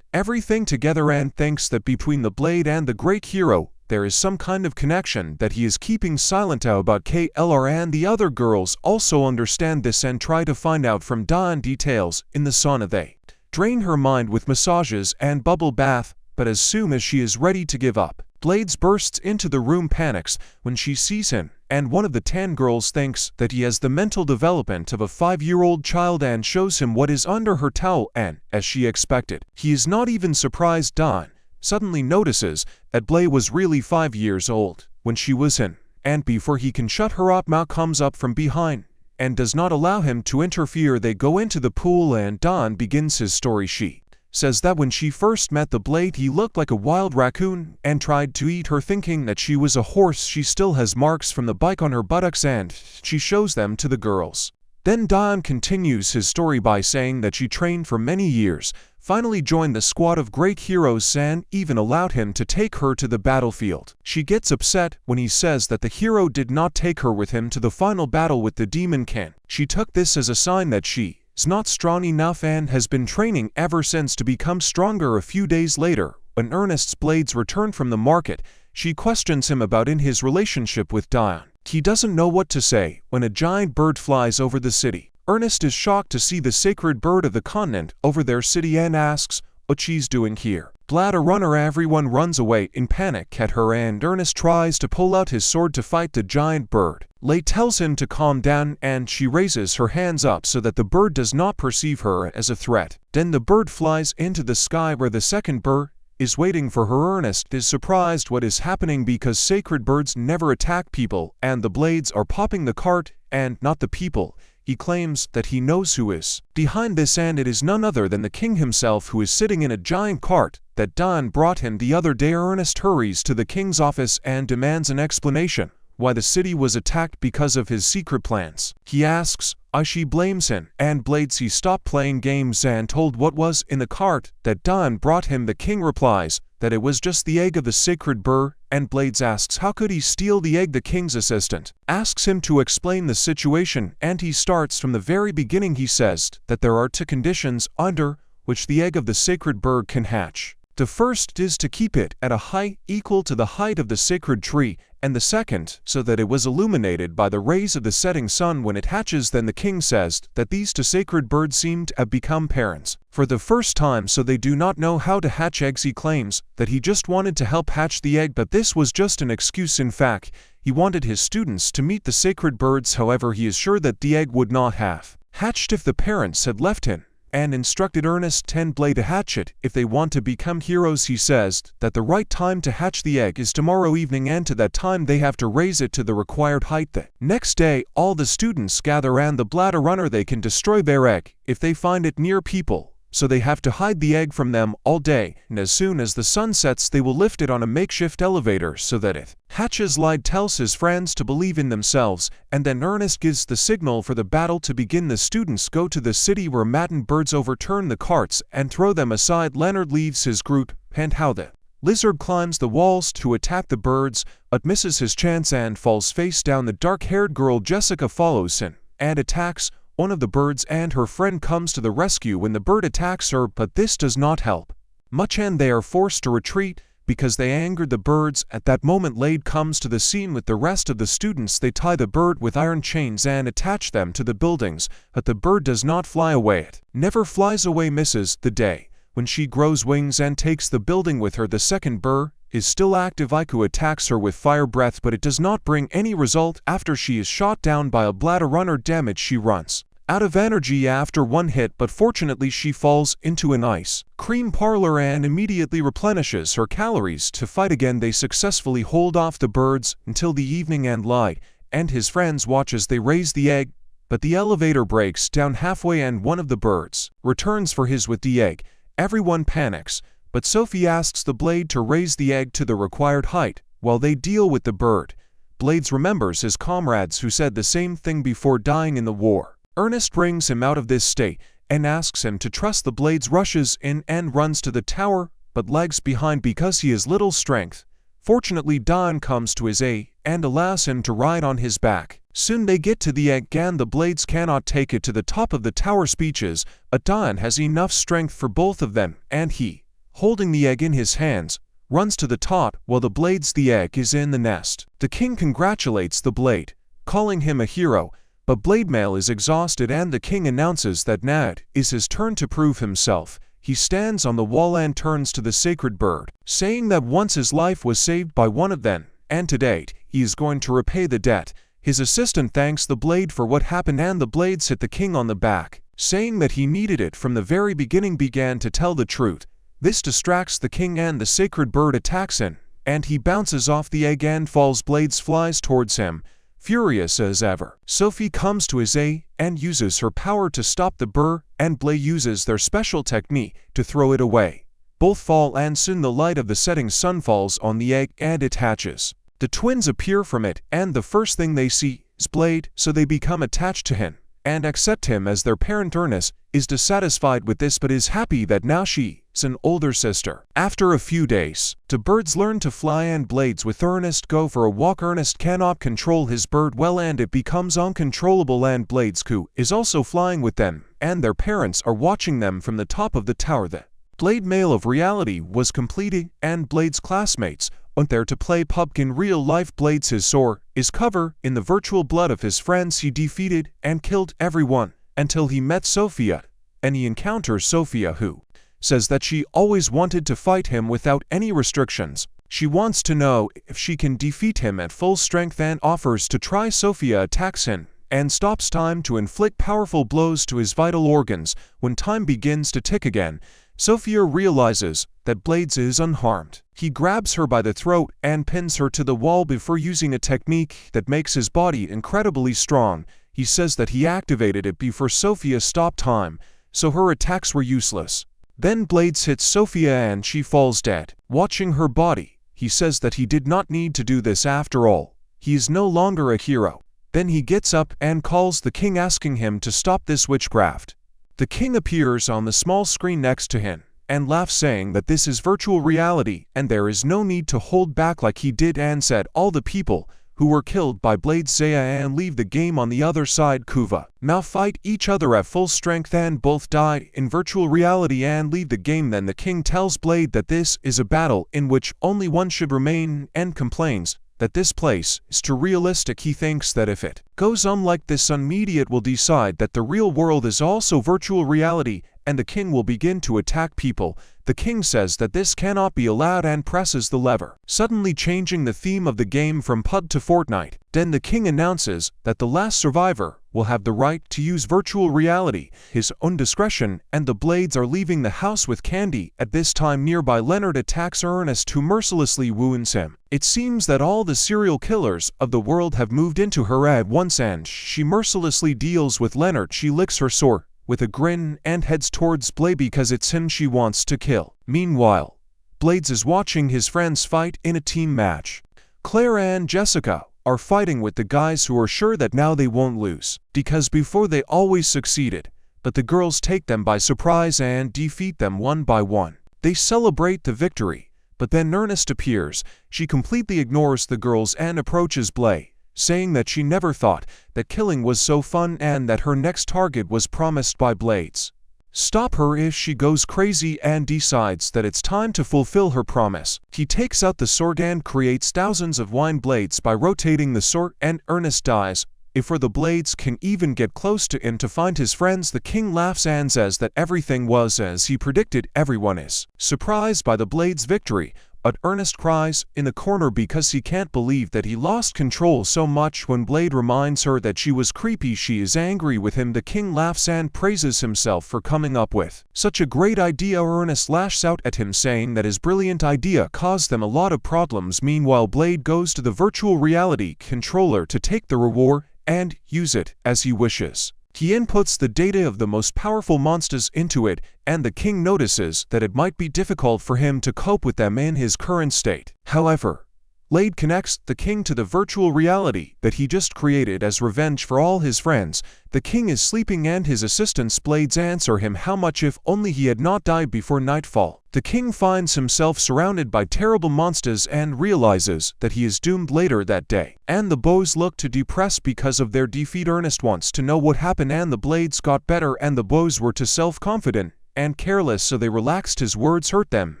everything together and thinks that between the Blade and the great hero, there is some kind of connection that he is keeping silent about. KLR and the other girls also understand this and try to find out from Dion details. In the sauna, they drain her mind with massages and bubble bath, but as soon as she is ready to give up, Blades bursts into the room, panics when she sees him, and one of the 10 girls thinks that he has the mental development of a 5-year-old child and shows him what is under her towel, and, as she expected, he is not even surprised. Dion suddenly notices that Blade was really 5 years old when she was in, and before he can shut her up, Mao comes up from behind and does not allow him to interfere. They go into the pool and Dion begins his story. She says that when she first met the Blade, he looked like a wild raccoon and tried to eat her, thinking that she was a horse. She still has marks from the bike on her buttocks and she shows them to the girls. Then Dion continues his story by saying that she trained for many years, finally joined the squad of great heroes, and even allowed him to take her to the battlefield. She gets upset when he says that the hero did not take her with him to the final battle with the Demon King. She took this as a sign that she is not strong enough and has been training ever since to become stronger. A few days later, when Ernest's Blades return from the market, she questions him about his relationship with Dion. He doesn't know what to say when a giant bird flies over the city. Ernest is shocked to see the sacred bird of the continent over their city and asks what she's doing here. Blade a runner, everyone runs away in panic at her, and Ernest tries to pull out his sword to fight the giant bird. Lei tells him to calm down and she raises her hands up so that the bird does not perceive her as a threat. Then the bird flies into the sky where the second bird is waiting for her. Ernest is surprised what is happening because sacred birds never attack people and the Blades are popping the cart and not the people. He claims that he knows who is behind this, and it is none other than the king himself, who is sitting in a giant cart that Dion brought him the other day. Ernest hurries to the king's office and demands an explanation why the city was attacked because of his secret plans. He asks She blames him, and Blades he stopped playing games and told what was in the cart that Dawn brought him. The king replies that it was just the egg of the sacred bird, and Blades asks how could he steal the egg. The king's assistant asks him to explain the situation, and he starts from the very beginning. He says that there are two conditions under which the egg of the sacred bird can hatch. The first is to keep it at a height equal to the height of the sacred tree, and the second, so that it was illuminated by the rays of the setting sun when it hatches. Then the king says that these two sacred birds seem to have become parents for the first time, so they do not know how to hatch eggs. He claims that he just wanted to help hatch the egg, but this was just an excuse. In fact, he wanted his students to meet the sacred birds. However, he is sure that the egg would not have hatched if the parents had left him, and instructed Ernest and Blade to hatch it if they want to become heroes. He says that the right time to hatch the egg is tomorrow evening, and to that time they have to raise it to the required height. The next day, all the students gather, and the bladder runner they can destroy their egg if they find it near people, so they have to hide the egg from them all day, and as soon as the sun sets they will lift it on a makeshift elevator so that it hatches. Lyde tells his friends to believe in themselves, and then Ernest gives the signal for the battle to begin. The students go to the city where Matin birds overturn the carts and throw them aside. Leonard leaves his group, and how the lizard climbs the walls to attack the birds, but misses his chance and falls face down. The dark-haired girl Jessica follows him and attacks one of the birds, and her friend comes to the rescue when the bird attacks her, but this does not help much and they are forced to retreat because they angered the birds. At that moment, Lade comes to the scene with the rest of the students. They tie the bird with iron chains and attach them to the buildings, but the bird does not fly away. It never flies away. Misses the day when she grows wings and takes the building with her. The second bird is still active. Iku attacks her with fire breath, but it does not bring any result. After she is shot down by a bladder runner damage, she runs out of energy after one hit, but fortunately she falls into an ice cream parlor and immediately replenishes her calories to fight again. They successfully hold off the birds until the evening, and Lyde and his friends watch as they raise the egg, but the elevator breaks down halfway and one of the birds returns for his with the egg. Everyone panics, but Sophie asks the Blade to raise the egg to the required height while they deal with the bird. Blades remembers his comrades who said the same thing before dying in the war. Ernest brings him out of this state and asks him to trust the Blades. Rushes in and runs to the tower, but lags behind because he has little strength. Fortunately, Dawn comes to his aid and allows him to ride on his back. Soon they get to the egg, and the Blades cannot take it to the top of the tower. Speeches, but Dawn has enough strength for both of them, and he, holding the egg in his hands, runs to the top while the Blades' egg is in the nest. The king congratulates the Blade, calling him a hero, but Blademail is exhausted, and the king announces that now it is his turn to prove himself. He stands on the wall and turns to the sacred bird, saying that once his life was saved by one of them, and to date, he is going to repay the debt. His assistant thanks the Blade for what happened, and the Blades hit the king on the back, saying that he needed it from the very beginning. Began to tell the truth. This distracts the king, and the sacred bird attacks him, and he bounces off the egg and falls. Blades flies towards him, furious as ever. Sophie comes to his aid and uses her power to stop the bird, and Blade uses their special technique to throw it away. Both fall, and soon the light of the setting sun falls on the egg and it hatches. The twins appear from it, and the first thing they see is Blade, so they become attached to him and accept him as their parent. Ernest is dissatisfied with this, but is happy that now she is an older sister. After a few days, the birds learn to fly, and Blades with Ernest go for a walk. Ernest cannot control his bird well, and it becomes uncontrollable, and Blades is also flying with them, and their parents are watching them from the top of the tower. The Blademail of reality was completed, and Blades' classmates went there to play PUBG. In real life, Blades his sword is covered in the virtual blood of his friends. He defeated and killed everyone until he met Sophia, and he encounters Sophia, who says that she always wanted to fight him without any restrictions. She wants to know if she can defeat him at full strength and offers to try. Sophia attacks him and stops time to inflict powerful blows to his vital organs. When time begins to tick again, Sophia realizes that Blades is unharmed. He grabs her by the throat and pins her to the wall before using a technique that makes his body incredibly strong. He says that he activated it before Sophia stopped time, so her attacks were useless. Then Blades hits Sophia and she falls dead. Watching her body, he says that he did not need to do this after all. He is no longer a hero. Then he gets up and calls the king asking him to stop this witchcraft. The king appears on the small screen next to him and laughs saying that this is virtual reality and there is no need to hold back like he did and said all the people who were killed by Blade Zaya and leave the game on the other side Kuva now fight each other at full strength and both die in virtual reality and leave the game. Then the king tells Blade that this is a battle in which only one should remain and complains that this place is too realistic. He thinks that if it goes on like this, Unmediate will decide that the real world is also virtual reality and the king will begin to attack people. The king says that this cannot be allowed and presses the lever, suddenly changing the theme of the game from PUBG to Fortnite. Then the king announces that the last survivor will have the right to use virtual reality, his own discretion, and the Blades are leaving the house with Candy. At this time nearby, Leonard attacks Ernest, who mercilessly wounds him. It seems that all the serial killers of the world have moved into her at once and she mercilessly deals with Leonard. She licks her sore with a grin and heads towards Blade because it's him she wants to kill. Meanwhile, Blades is watching his friends fight in a team match. Claire and Jessica are fighting with the guys who are sure that now they won't lose, because before they always succeeded, but the girls take them by surprise and defeat them one by one. They celebrate the victory, but then Ernest appears. She completely ignores the girls and approaches Blade, saying that she never thought that killing was so fun and that her next target was promised by Blades. Stop her if she goes crazy and decides that it's time to fulfill her promise. He takes out the sword and creates thousands of wine blades by rotating the sword and Ernest dies. Before the Blades can even get close to him to find his friends, the king laughs and says that everything was as he predicted. Everyone is surprised by the Blades' victory, but Ernest cries in the corner because he can't believe that he lost control so much. When Blade reminds her that she was creepy, she is angry with him. The king laughs and praises himself for coming up with such a great idea. Ernest lashes out at him, saying that his brilliant idea caused them a lot of problems. Meanwhile, Blade goes to the virtual reality controller to take the reward and use it as he wishes. He inputs the data of the most powerful monsters into it, and the king notices that it might be difficult for him to cope with them in his current state. However, Blade connects the king to the virtual reality that he just created as revenge for all his friends. The king is sleeping and his assistants Blades answer him how much if only he had not died before nightfall. The king finds himself surrounded by terrible monsters and realizes that he is doomed later that day. And the boys look to depressed because of their defeat. Ernest wants to know what happened and the Blades got better and the boys were too self-confident and careless, so they relaxed. His words hurt them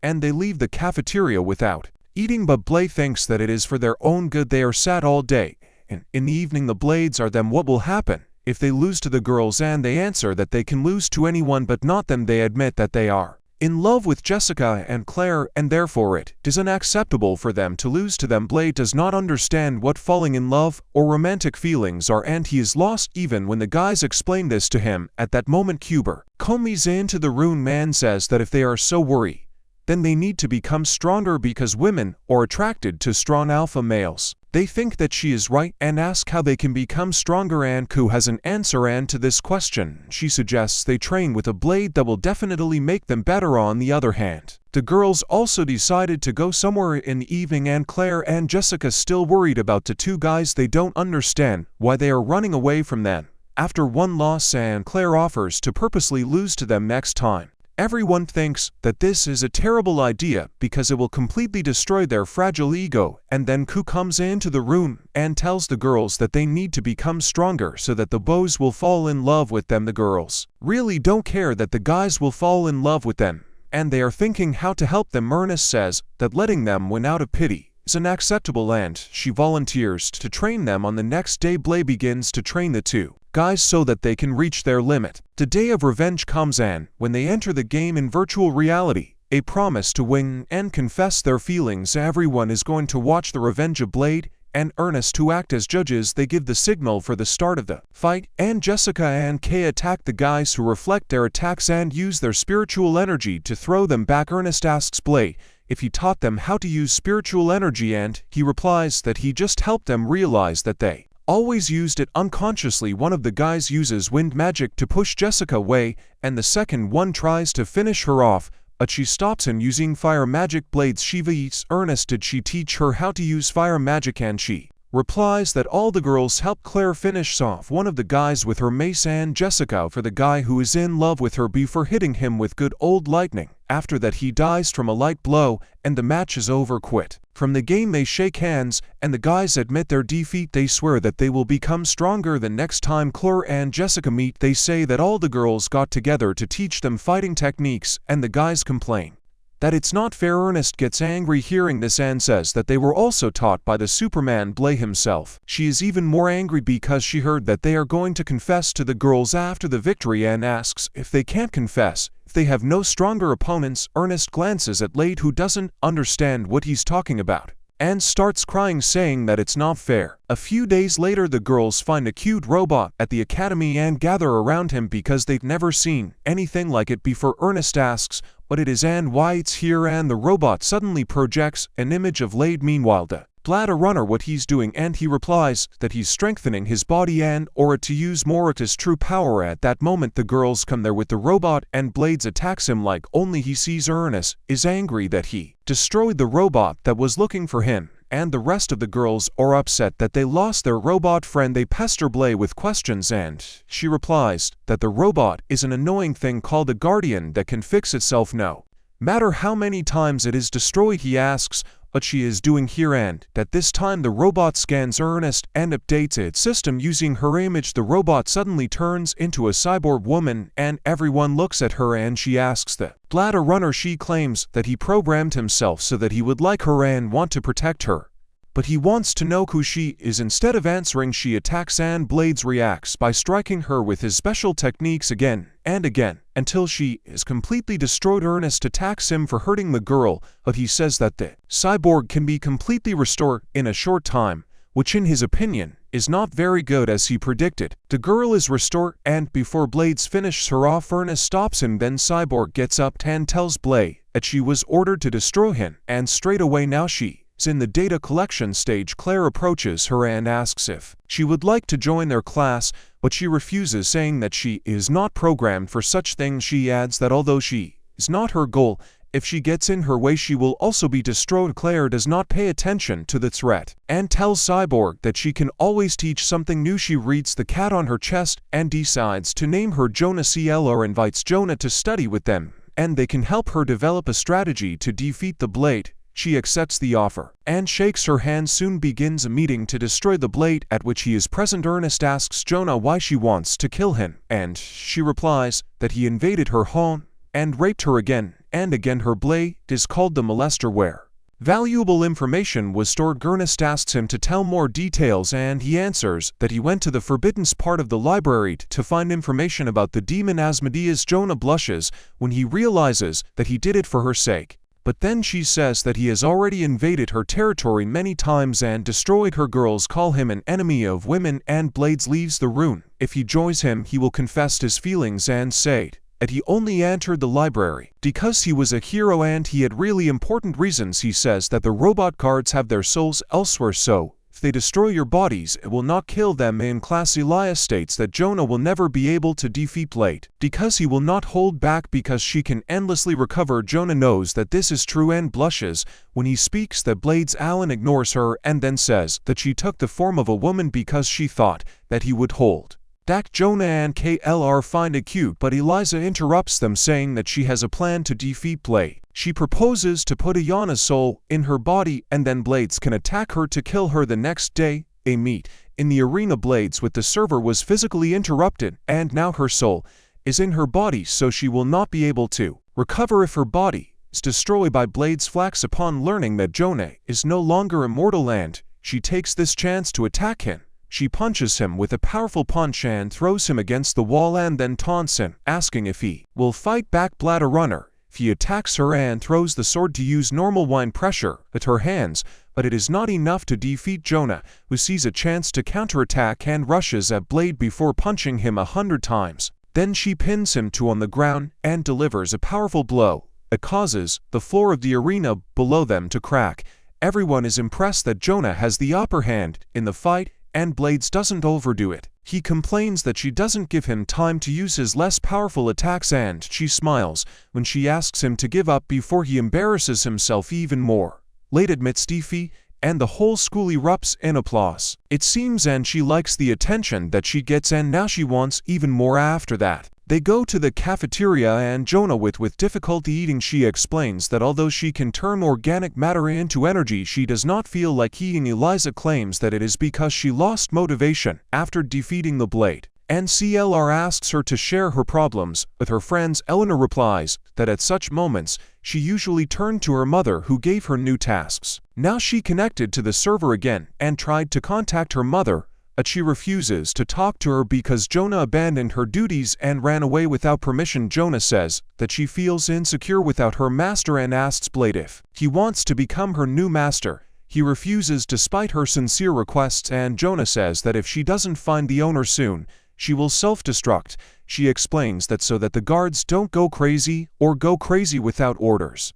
and they leave the cafeteria without eating, but Blade thinks that it is for their own good. They are sad all day, and in the evening the Blades are them. What will happen if they lose to the girls? And they answer that they can lose to anyone but not them. They admit that they are in love with Jessica and Claire and therefore it is unacceptable for them to lose to them. Blade does not understand what falling in love or romantic feelings are and he is lost even when the guys explain this to him. At that moment Cuber comes into the room and says that if they are so worried, then they need to become stronger because women are attracted to strong alpha males. They think that she is right and ask how they can become stronger, and Ku has an answer and to this question she suggests they train with a blade that will definitely make them better. On the other hand, the girls also decided to go somewhere in the evening and Claire and Jessica still worried about the two guys. They don't understand why they are running away from them after one loss, and Claire offers to purposely lose to them next time. Everyone thinks that this is a terrible idea because it will completely destroy their fragile ego, and then Ku comes into the room and tells the girls that they need to become stronger so that the boys will fall in love with them. The girls really don't care that the guys will fall in love with them, and they are thinking how to help them. Ernest says that letting them win out of pity is unacceptable and she volunteers to train them. On the next day, Blade begins to train the two guys so that they can reach their limit. The day of revenge comes, and when they enter the game in virtual reality, a promise to win and confess their feelings. Everyone is going to watch the revenge of Blade and Ernest, who act as judges. They give the signal for the start of the fight, and Jessica and Kay attack the guys, who reflect their attacks and use their spiritual energy to throw them back. Ernest asks Blade if he taught them how to use spiritual energy, and he replies that he just helped them realize that they always used it unconsciously. One of the guys uses wind magic to push Jessica away, and the second one tries to finish her off, but she stops him using fire magic blades. Shiva asks Ernest did she teach her how to use fire magic, and she replies that all the girls help Claire finish off one of the guys with her mace and Jessica for the guy who is in love with her before hitting him with good old lightning. After that he dies from a light blow and the match is over. Quit. From the game they shake hands and the guys admit their defeat. They swear that they will become stronger the next time Claire and Jessica meet. They say that all the girls got together to teach them fighting techniques and the guys complain that it's not fair. Ernest gets angry hearing this and says that they were also taught by the Superman Blay himself. She is even more angry because she heard that they are going to confess to the girls after the victory and asks if they can't confess, if they have no stronger opponents. Ernest glances at Blade, who doesn't understand what he's talking about, and starts crying saying that it's not fair. A few days later the girls find a cute robot at the academy and gather around him because they've never seen anything like it before. Ernest asks what it is and why it's here, and the robot suddenly projects an image of Blade. Meanwhile the Blade Runner what he's doing, and he replies that he's strengthening his body and or to use more of his true power. At that moment the girls come there with the robot and Blades attacks him like only he sees. Ernest is angry that he destroyed the robot that was looking for him, and the rest of the girls are upset that they lost their robot friend. They pester Blade with questions and she replies that the robot is an annoying thing called a guardian that can fix itself no matter how many times it is destroyed. He asks what she is doing here, and that this time the robot scans Ernest and updates its system using her image. The robot suddenly turns into a cyborg woman and everyone looks at her and she asks the Blade Runner. She claims that he programmed himself so that he would like her and want to protect her, but he wants to know who she is. Instead of answering she attacks and Blades reacts by striking her with his special techniques again and again until she is completely destroyed. Ernest attacks him for hurting the girl, but he says that the cyborg can be completely restored in a short time, which in his opinion is not very good as he predicted. The girl is restored and before Blades finishes her off Ernest stops him. Then Cyborg gets up and tells Blade that she was ordered to destroy him, and straight away now she in the data collection stage. Claire approaches her and asks if she would like to join their class, but she refuses, saying that she is not programmed for such things. She adds that although she is not her goal, if she gets in her way she will also be destroyed. Claire does not pay attention to the threat and tells Cyborg that she can always teach something new. She reads the cat on her chest and decides to name her Jonah. Claire invites Jonah to study with them and they can help her develop a strategy to defeat the Blade. She accepts the offer and shakes her hand. Soon begins a meeting to destroy the Blade, at which he is present. Ernest asks Jonah why she wants to kill him, and she replies that he invaded her home and raped her again and again. Her Blade is called the Molester, where valuable information was stored. Ernest asks him to tell more details and he answers that he went to the forbidden part of the library to find information about the demon Asmodeus. Jonah blushes when he realizes that he did it for her sake. But then she says that he has already invaded her territory many times and destroyed her. Girls call him an enemy of women and Blades leaves the room. If he joins him he will confess his feelings and say that he only entered the library because he was a hero and he had really important reasons. He says that the robot guards have their souls elsewhere, so if they destroy your bodies, it will not kill them. In class, Elias states that Jonah will never be able to defeat Blade because he will not hold back because she can endlessly recover. Jonah knows that this is true and blushes when he speaks that Blade's Alan ignores her and then says that she took the form of a woman because she thought that he would hold back. Jonah and KLR find it cute, but Eliza interrupts them saying that she has a plan to defeat Blade. She proposes to put Ayana's soul in her body and then Blades can attack her to kill her. The next day, they meet in the arena. Blades with the server was physically interrupted and now her soul is in her body, so she will not be able to recover if her body is destroyed by Blade's flax. Upon learning that Jonah is no longer immortal and she takes this chance to attack him, she punches him with a powerful punch and throws him against the wall and then taunts him, asking if he will fight back. Blade Runner he attacks her and throws the sword to use normal wine pressure at her hands, but it is not enough to defeat Jonah, who sees a chance to counterattack and rushes at Blade before punching him 100 times. Then she pins him on the ground and delivers a powerful blow. It causes the floor of the arena below them to crack. Everyone is impressed that Jonah has the upper hand in the fight and Blades doesn't overdo it. He complains that she doesn't give him time to use his less powerful attacks and she smiles when she asks him to give up before he embarrasses himself even more. Blade admits defeat and the whole school erupts in applause. It seems and she likes the attention that she gets and now she wants even more after that. They go to the cafeteria and Jonah with difficulty eating she explains that although she can turn organic matter into energy she does not feel like eating. Eliza claims that it is because she lost motivation after defeating the Blade. And CLR asks her to share her problems with her friends. Eleanor replies that at such moments, she usually turned to her mother who gave her new tasks. Now she connected to the server again and tried to contact her mother, but she refuses to talk to her because Jonah abandoned her duties and ran away without permission. Jonah says that she feels insecure without her master and asks Blade if he wants to become her new master. He refuses despite her sincere requests and Jonah says that if she doesn't find the owner soon, she will self-destruct. She explains that so that the guards don't go crazy or go crazy without orders.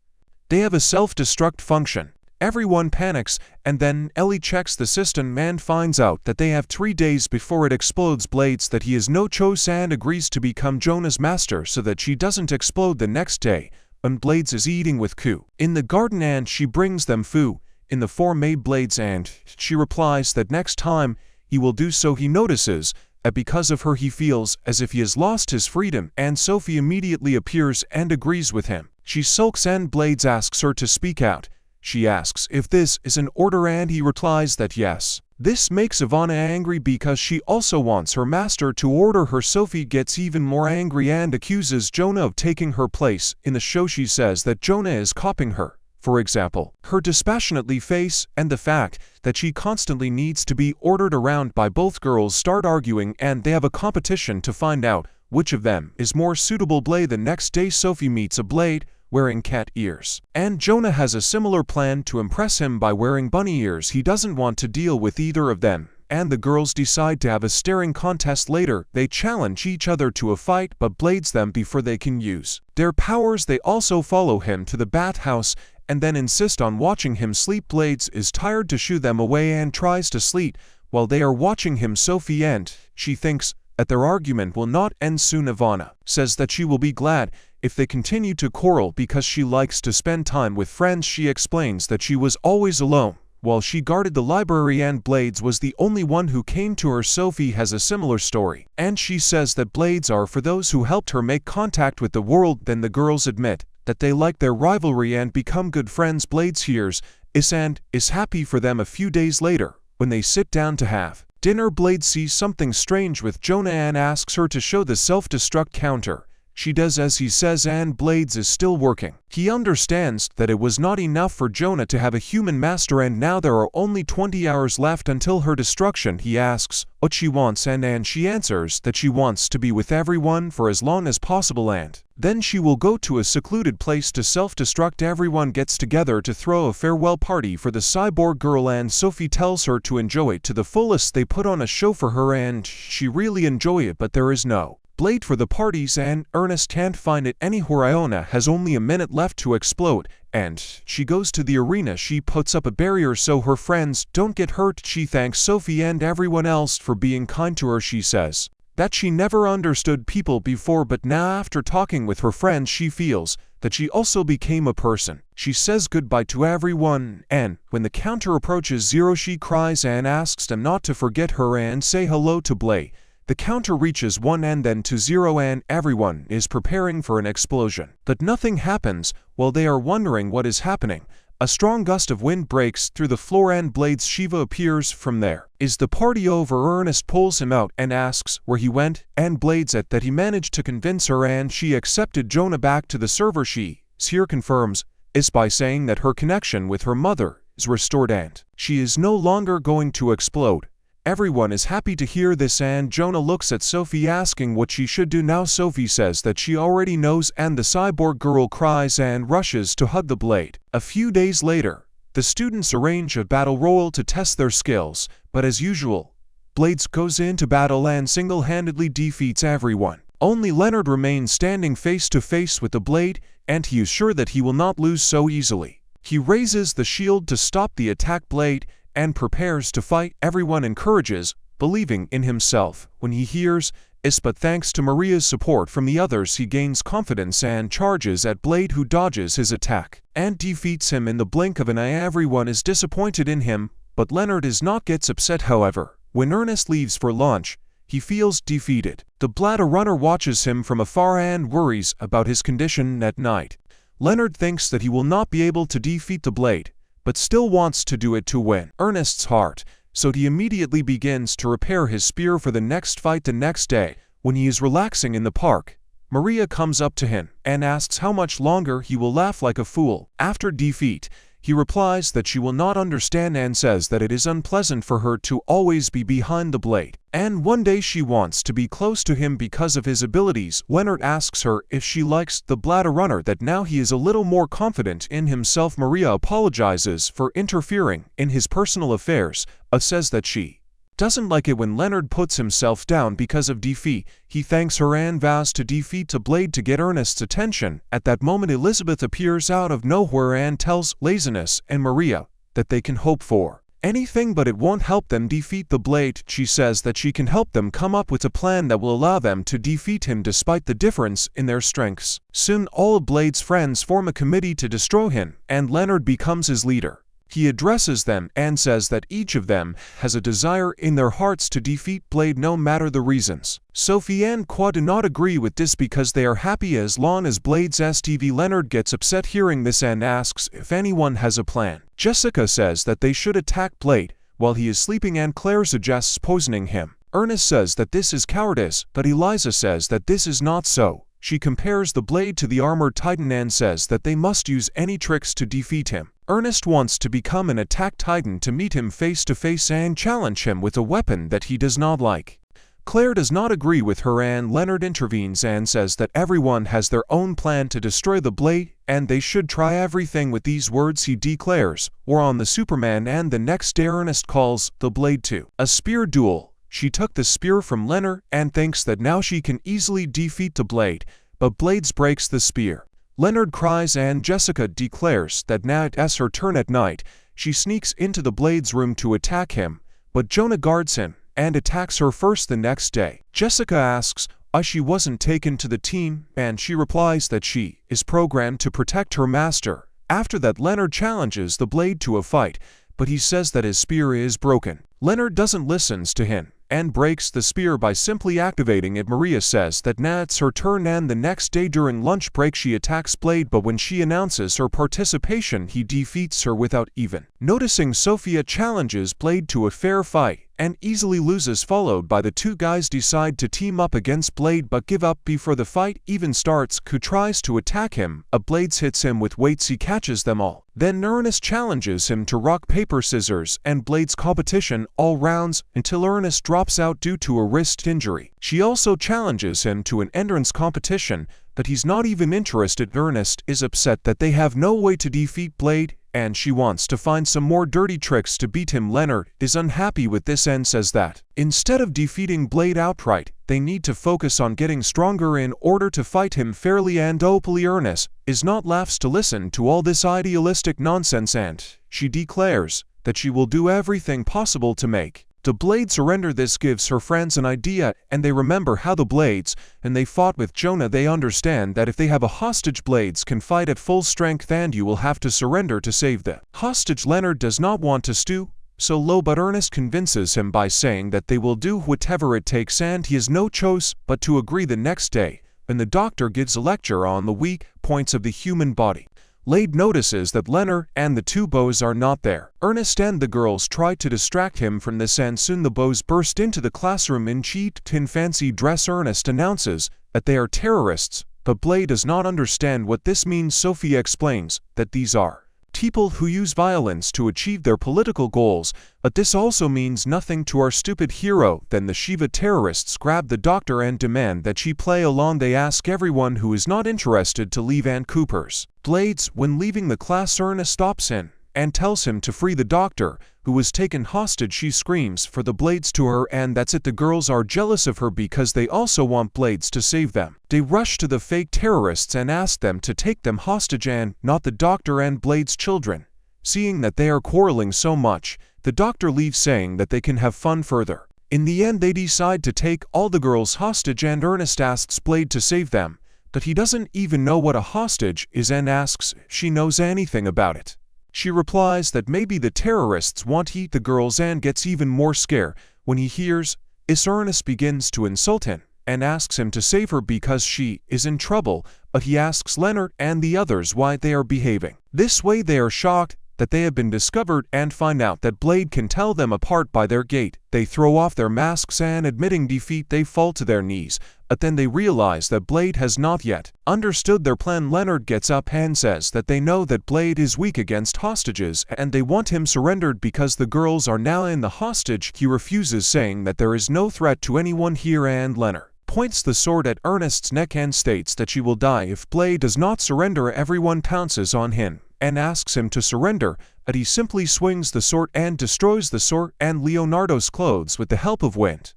They have a self-destruct function. Everyone panics, and then Ellie checks the system and finds out that they have 3 days before it explodes. Blades that he has no choice and agrees to become Jonah's master so that she doesn't explode the next day. And Blades is eating with Ku in the garden and she brings them food in the form made Blades and she replies that next time he will do so. He notices that because of her he feels as if he has lost his freedom and Sophie immediately appears and agrees with him. She sulks and Blades asks her to speak out. She asks if this is an order and he replies that yes. This makes Ivana angry because she also wants her master to order her. Sophie gets even more angry and accuses Jonah of taking her place. In the show she says that Jonah is copying her. For example, her dispassionately face and the fact that she constantly needs to be ordered around by both girls start arguing and they have a competition to find out which of them is more suitable. Blade the next day Sophie meets a Blade wearing cat ears. And Jonah has a similar plan to impress him by wearing bunny ears. He doesn't want to deal with either of them. And the girls decide to have a staring contest later. They challenge each other to a fight but Blades them before they can use their powers. They also follow him to the bathhouse and then insist on watching him sleep. Blades is tired to shoo them away and tries to sleep while they are watching him. Sophie and she thinks that their argument will not end soon. Ivana says that she will be glad if they continue to quarrel because she likes to spend time with friends. She explains that she was always alone while she guarded the library and Blades was the only one who came to her. Sophie has a similar story and she says that Blades are for those who helped her make contact with the world. Then the girls admit that they like their rivalry and become good friends. Blades hears this and is happy for them. A few days later, when they sit down to have dinner, Blades sees something strange with Jonah and asks her to show the self-destruct counter. She does as he says and Blades is still working. He understands that it was not enough for Jonah to have a human master and now there are only 20 hours left until her destruction. He asks what she wants and she answers that she wants to be with everyone for as long as possible and then she will go to a secluded place to self-destruct. Everyone gets together to throw a farewell party for the cyborg girl and Sophie tells her to enjoy it to the fullest. They put on a show for her and she really enjoy it but there is no Blade for the parties and Ernest can't find it anywhere. Iona has only a minute left to explode and she goes to the arena. She puts up a barrier so her friends don't get hurt. She thanks Sophie and everyone else for being kind to her. She says that she never understood people before but now after talking with her friends she feels that she also became a person. She says goodbye to everyone and when the counter approaches 0 she cries and asks them not to forget her and say hello to Blade. The counter reaches 1 and then to 0 and everyone is preparing for an explosion. But nothing happens. While they are wondering what is happening, a strong gust of wind breaks through the floor and Blades Shiva appears from there. Is the party over? Ernest pulls him out and asks where he went and Blades at that he managed to convince her and she accepted Jonah back to the server. She here confirms is by saying that her connection with her mother is restored and she is no longer going to explode. Everyone is happy to hear this and Jonah looks at Sophie asking what she should do now. Sophie says that she already knows and the cyborg girl cries and rushes to hug the Blade. A few days later, the students arrange a battle royal to test their skills, but as usual, Blades goes into battle and single-handedly defeats everyone. Only Leonard remains standing face to face with the Blade and he is sure that he will not lose so easily. He raises the shield to stop the attack. Blade and prepares to fight. Everyone encourages believing in himself. When he hears is but thanks to Maria's support from the others, he gains confidence and charges at Blade, who dodges his attack and defeats him in the blink of an eye. Everyone is disappointed in him, but Leonard is not gets upset. However, when Ernest leaves for lunch, he feels defeated. The Blade Runner watches him from afar and worries about his condition at night. Leonard thinks that he will not be able to defeat the Blade, but still wants to do it to win Ernest's heart, so he immediately begins to repair his spear for the next fight. The next day, when he is relaxing in the park, Maria comes up to him and asks how much longer he will laugh like a fool. After defeat, he replies that she will not understand and says that it is unpleasant for her to always be behind the Blade, and one day she wants to be close to him because of his abilities. Leonard asks her if she likes the Blade Runner, that now he is a little more confident in himself. Maria apologizes for interfering in his personal affairs, says that she doesn't like it when Leonard puts himself down because of defeat. He thanks her and vows to defeat the Blade to get Ernest's attention. At that moment, Elizabeth appears out of nowhere and tells Laziness and Maria that they can hope for anything, but it won't help them defeat the Blade. She says that she can help them come up with a plan that will allow them to defeat him despite the difference in their strengths. Soon, all of Blade's friends form a committee to destroy him, and Leonard becomes his leader. He addresses them and says that each of them has a desire in their hearts to defeat Blade no matter the reasons. Sophie and Qua do not agree with this because they are happy as long as Blade's STV. Leonard gets upset hearing this and asks if anyone has a plan. Jessica says that they should attack Blade while he is sleeping, and Claire suggests poisoning him. Ernest says that this is cowardice, but Eliza says that this is not so. She compares the Blade to the armored Titan and says that they must use any tricks to defeat him. Ernest wants to become an attack Titan to meet him face to face and challenge him with a weapon that he does not like. Claire does not agree with her, and Leonard intervenes and says that everyone has their own plan to destroy the Blade and they should try everything. With these words, he declares war on the Superman, and the next day Ernest calls the Blade to a spear duel. She took the spear from Leonard and thinks that now she can easily defeat the Blade, but Blades breaks the spear. Leonard cries and Jessica declares that now it's her turn. At night, she sneaks into the Blade's room to attack him, but Jonah guards him and attacks her first. The next day, Jessica asks why she wasn't taken to the team, and she replies that she is programmed to protect her master. After that, Leonard challenges the Blade to a fight, but he says that his spear is broken. Leonard doesn't listen to him and breaks the spear by simply activating it. Maria says that now it's her turn, and the next day during lunch break she attacks Blade, but when she announces her participation he defeats her without even noticing. Sophia challenges Blade to a fair fight and easily loses, followed by the two guys decide to team up against Blade but give up before the fight even starts. Who tries to attack him, Blades hits him with weights, he catches them all. Then Ernest challenges him to rock paper scissors and Blade's competition all rounds until Ernest drops out due to a wrist injury. She also challenges him to an endurance competition, but he's not even interested. Ernest is upset that they have no way to defeat Blade, and she wants to find some more dirty tricks to beat him. Leonard is unhappy with this and says that instead of defeating Blade outright, they need to focus on getting stronger in order to fight him fairly and openly. Ernest is not laughs to listen to all this idealistic nonsense, and she declares that she will do everything possible to make the Blade surrender. This gives her friends an idea, and they remember how the Blades and they fought with Jonah. They understand that if they have a hostage, Blades can fight at full strength and you will have to surrender to save the hostage. Leonard does not want to stoop so low, but Ernest convinces him by saying that they will do whatever it takes, and he has no choice but to agree. The next day, when the doctor gives a lecture on the weak points of the human body, Blade notices that Leonard and the two boys are not there. Ernest and the girls try to distract him from this, and soon the boys burst into the classroom in cheap tin fancy dress. Ernest announces that they are terrorists, but Blade does not understand what this means. Sophie explains that these are people who use violence to achieve their political goals, but this also means nothing to our stupid hero. Then the Shiva terrorists grab the doctor and demand that she play along. They ask everyone who is not interested to leave, and Cooper's Blades. When leaving the class, Ernest stops in and tells him to free the doctor, who was taken hostage. She screams for the Blades to her, and that's it. The girls are jealous of her because they also want Blades to save them. They rush to the fake terrorists and ask them to take them hostage and not the doctor and Blades' children. Seeing that they are quarreling so much, the doctor leaves saying that they can have fun further. In the end they decide to take all the girls hostage and Ernest asks Blade to save them, but he doesn't even know what a hostage is and asks if she knows anything about it. She replies that maybe the terrorists want to eat the girls and gets even more scared when he hears this. Ernest begins to insult him and asks him to save her because she is in trouble, but he asks Leonard and the others why they are behaving this way. They are shocked that they have been discovered and find out that Blade can tell them apart by their gait. They throw off their masks and admitting defeat they fall to their knees, but then they realize that Blade has not yet understood their plan. Leonard gets up and says that they know that Blade is weak against hostages and they want him surrendered because the girls are now in the hostage. He refuses, saying that there is no threat to anyone here, and Leonard points the sword at Ernest's neck and states that she will die if Blade does not surrender. Everyone pounces on him and asks him to surrender, but he simply swings the sword and destroys the sword and Leonardo's clothes with the help of wind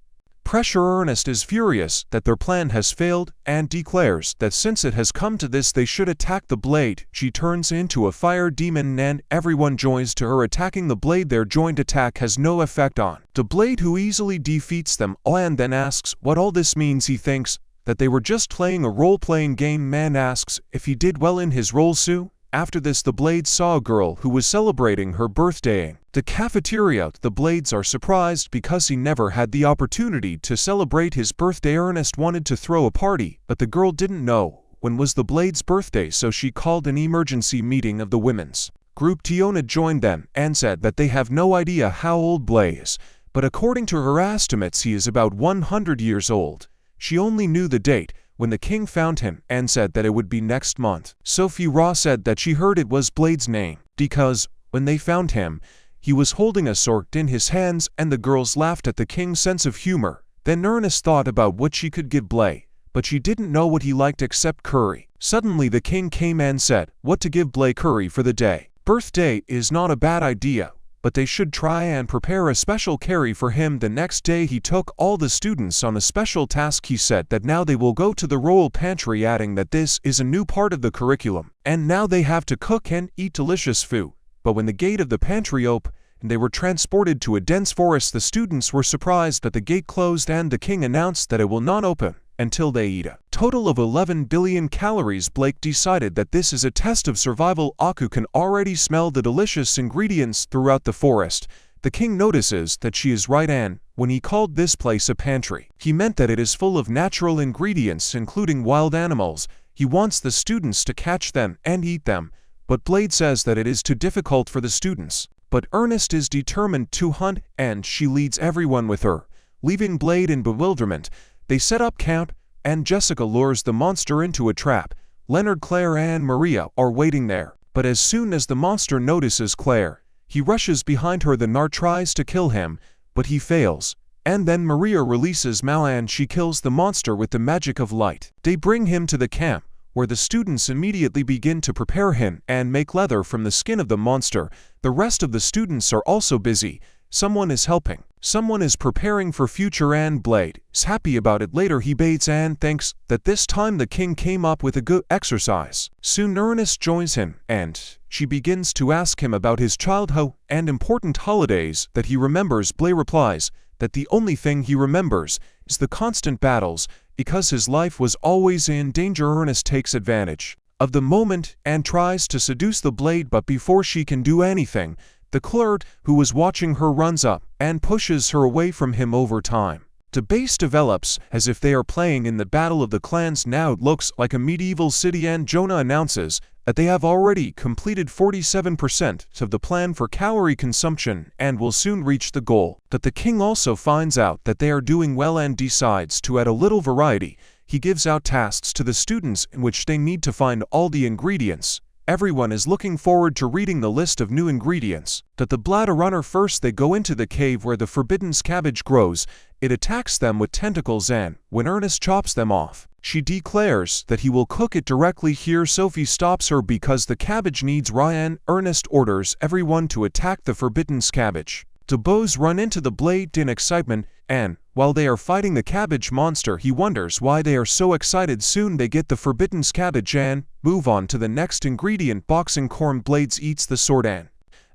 pressure. Ernest is furious that their plan has failed and declares that since it has come to this they should attack the Blade. She turns into a fire demon and everyone joins to her attacking the Blade. Their joint attack has no effect on the Blade, who easily defeats them all and then asks what all this means. He thinks that they were just playing a role-playing game. Man asks if he did well in his role. Sue. After this the Blades saw a girl who was celebrating her birthday in the cafeteria. The Blades are surprised because he never had the opportunity to celebrate his birthday. Ernest wanted to throw a party, but the girl didn't know when was the Blades' birthday, so she called an emergency meeting of the women's group. Tiona joined them and said that they have no idea how old Blade is, but according to her estimates he is about 100 years old. She only knew the date when the king found him and said that it would be next month. Sophie Raw said that she heard it was Blade's name because when they found him, he was holding a sword in his hands, and the girls laughed at the king's sense of humor. Then Ernest thought about what she could give Blade, but she didn't know what he liked except curry. Suddenly the king came and said what to give Blade. Curry for the day. Birthday is not a bad idea, but they should try and prepare a special curry for him. The next day he took all the students on a special task. He said that now they will go to the royal pantry, adding that this is a new part of the curriculum, and now they have to cook and eat delicious food. But when the gate of the pantry opened and they were transported to a dense forest, the students were surprised that the gate closed and the king announced that it will not open until they eat a total of 11 billion calories. Blake decided that this is a test of survival. Aku can already smell the delicious ingredients throughout the forest. The king notices that she is right, and when he called this place a pantry, he meant that it is full of natural ingredients including wild animals. He wants the students to catch them and eat them, but Blade says that it is too difficult for the students. But Ernest is determined to hunt, and she leads everyone with her. Leaving Blade in bewilderment, they set up camp, and Jessica lures the monster into a trap. Leonard, Claire, and Maria are waiting there, but as soon as the monster notices Claire, he rushes behind her. The Nard tries to kill him, but he fails, and then Maria releases Mal and she kills the monster with the magic of light. They bring him to the camp, where the students immediately begin to prepare him and make leather from the skin of the monster. The rest of the students are also busy. Someone is helping, someone is preparing for future, and Blade is happy about it. Later he bathes and thinks that this time the king came up with a good exercise. Soon Ernest joins him, and she begins to ask him about his childhood and important holidays that he remembers. Blade replies that the only thing he remembers is the constant battles, because his life was always in danger. Ernest takes advantage of the moment and tries to seduce the Blade, but before she can do anything, the clerk who was watching her runs up and pushes her away from him. Over time, the base develops as if they are playing in the Battle of the Clans. Now it looks like a medieval city, and Jonah announces that they have already completed 47% of the plan for calorie consumption and will soon reach the goal. But the king also finds out that they are doing well and decides to add a little variety. He gives out tasks to the students in which they need to find all the ingredients. Everyone is looking forward to reading the list of new ingredients. That the bladder runner first, they go into the cave where the forbidden cabbage grows. It attacks them with tentacles, and when Ernest chops them off, she declares that he will cook it directly. Here Sophie stops her because the cabbage needs raw, and Ernest orders everyone to attack the forbidden cabbage. The bows run into the Blade in excitement, and while they are fighting the cabbage monster, he wonders why they are so excited. Soon they get the forbidden cabbage and move on to the next ingredient, boxing corn. Blades eats the sword and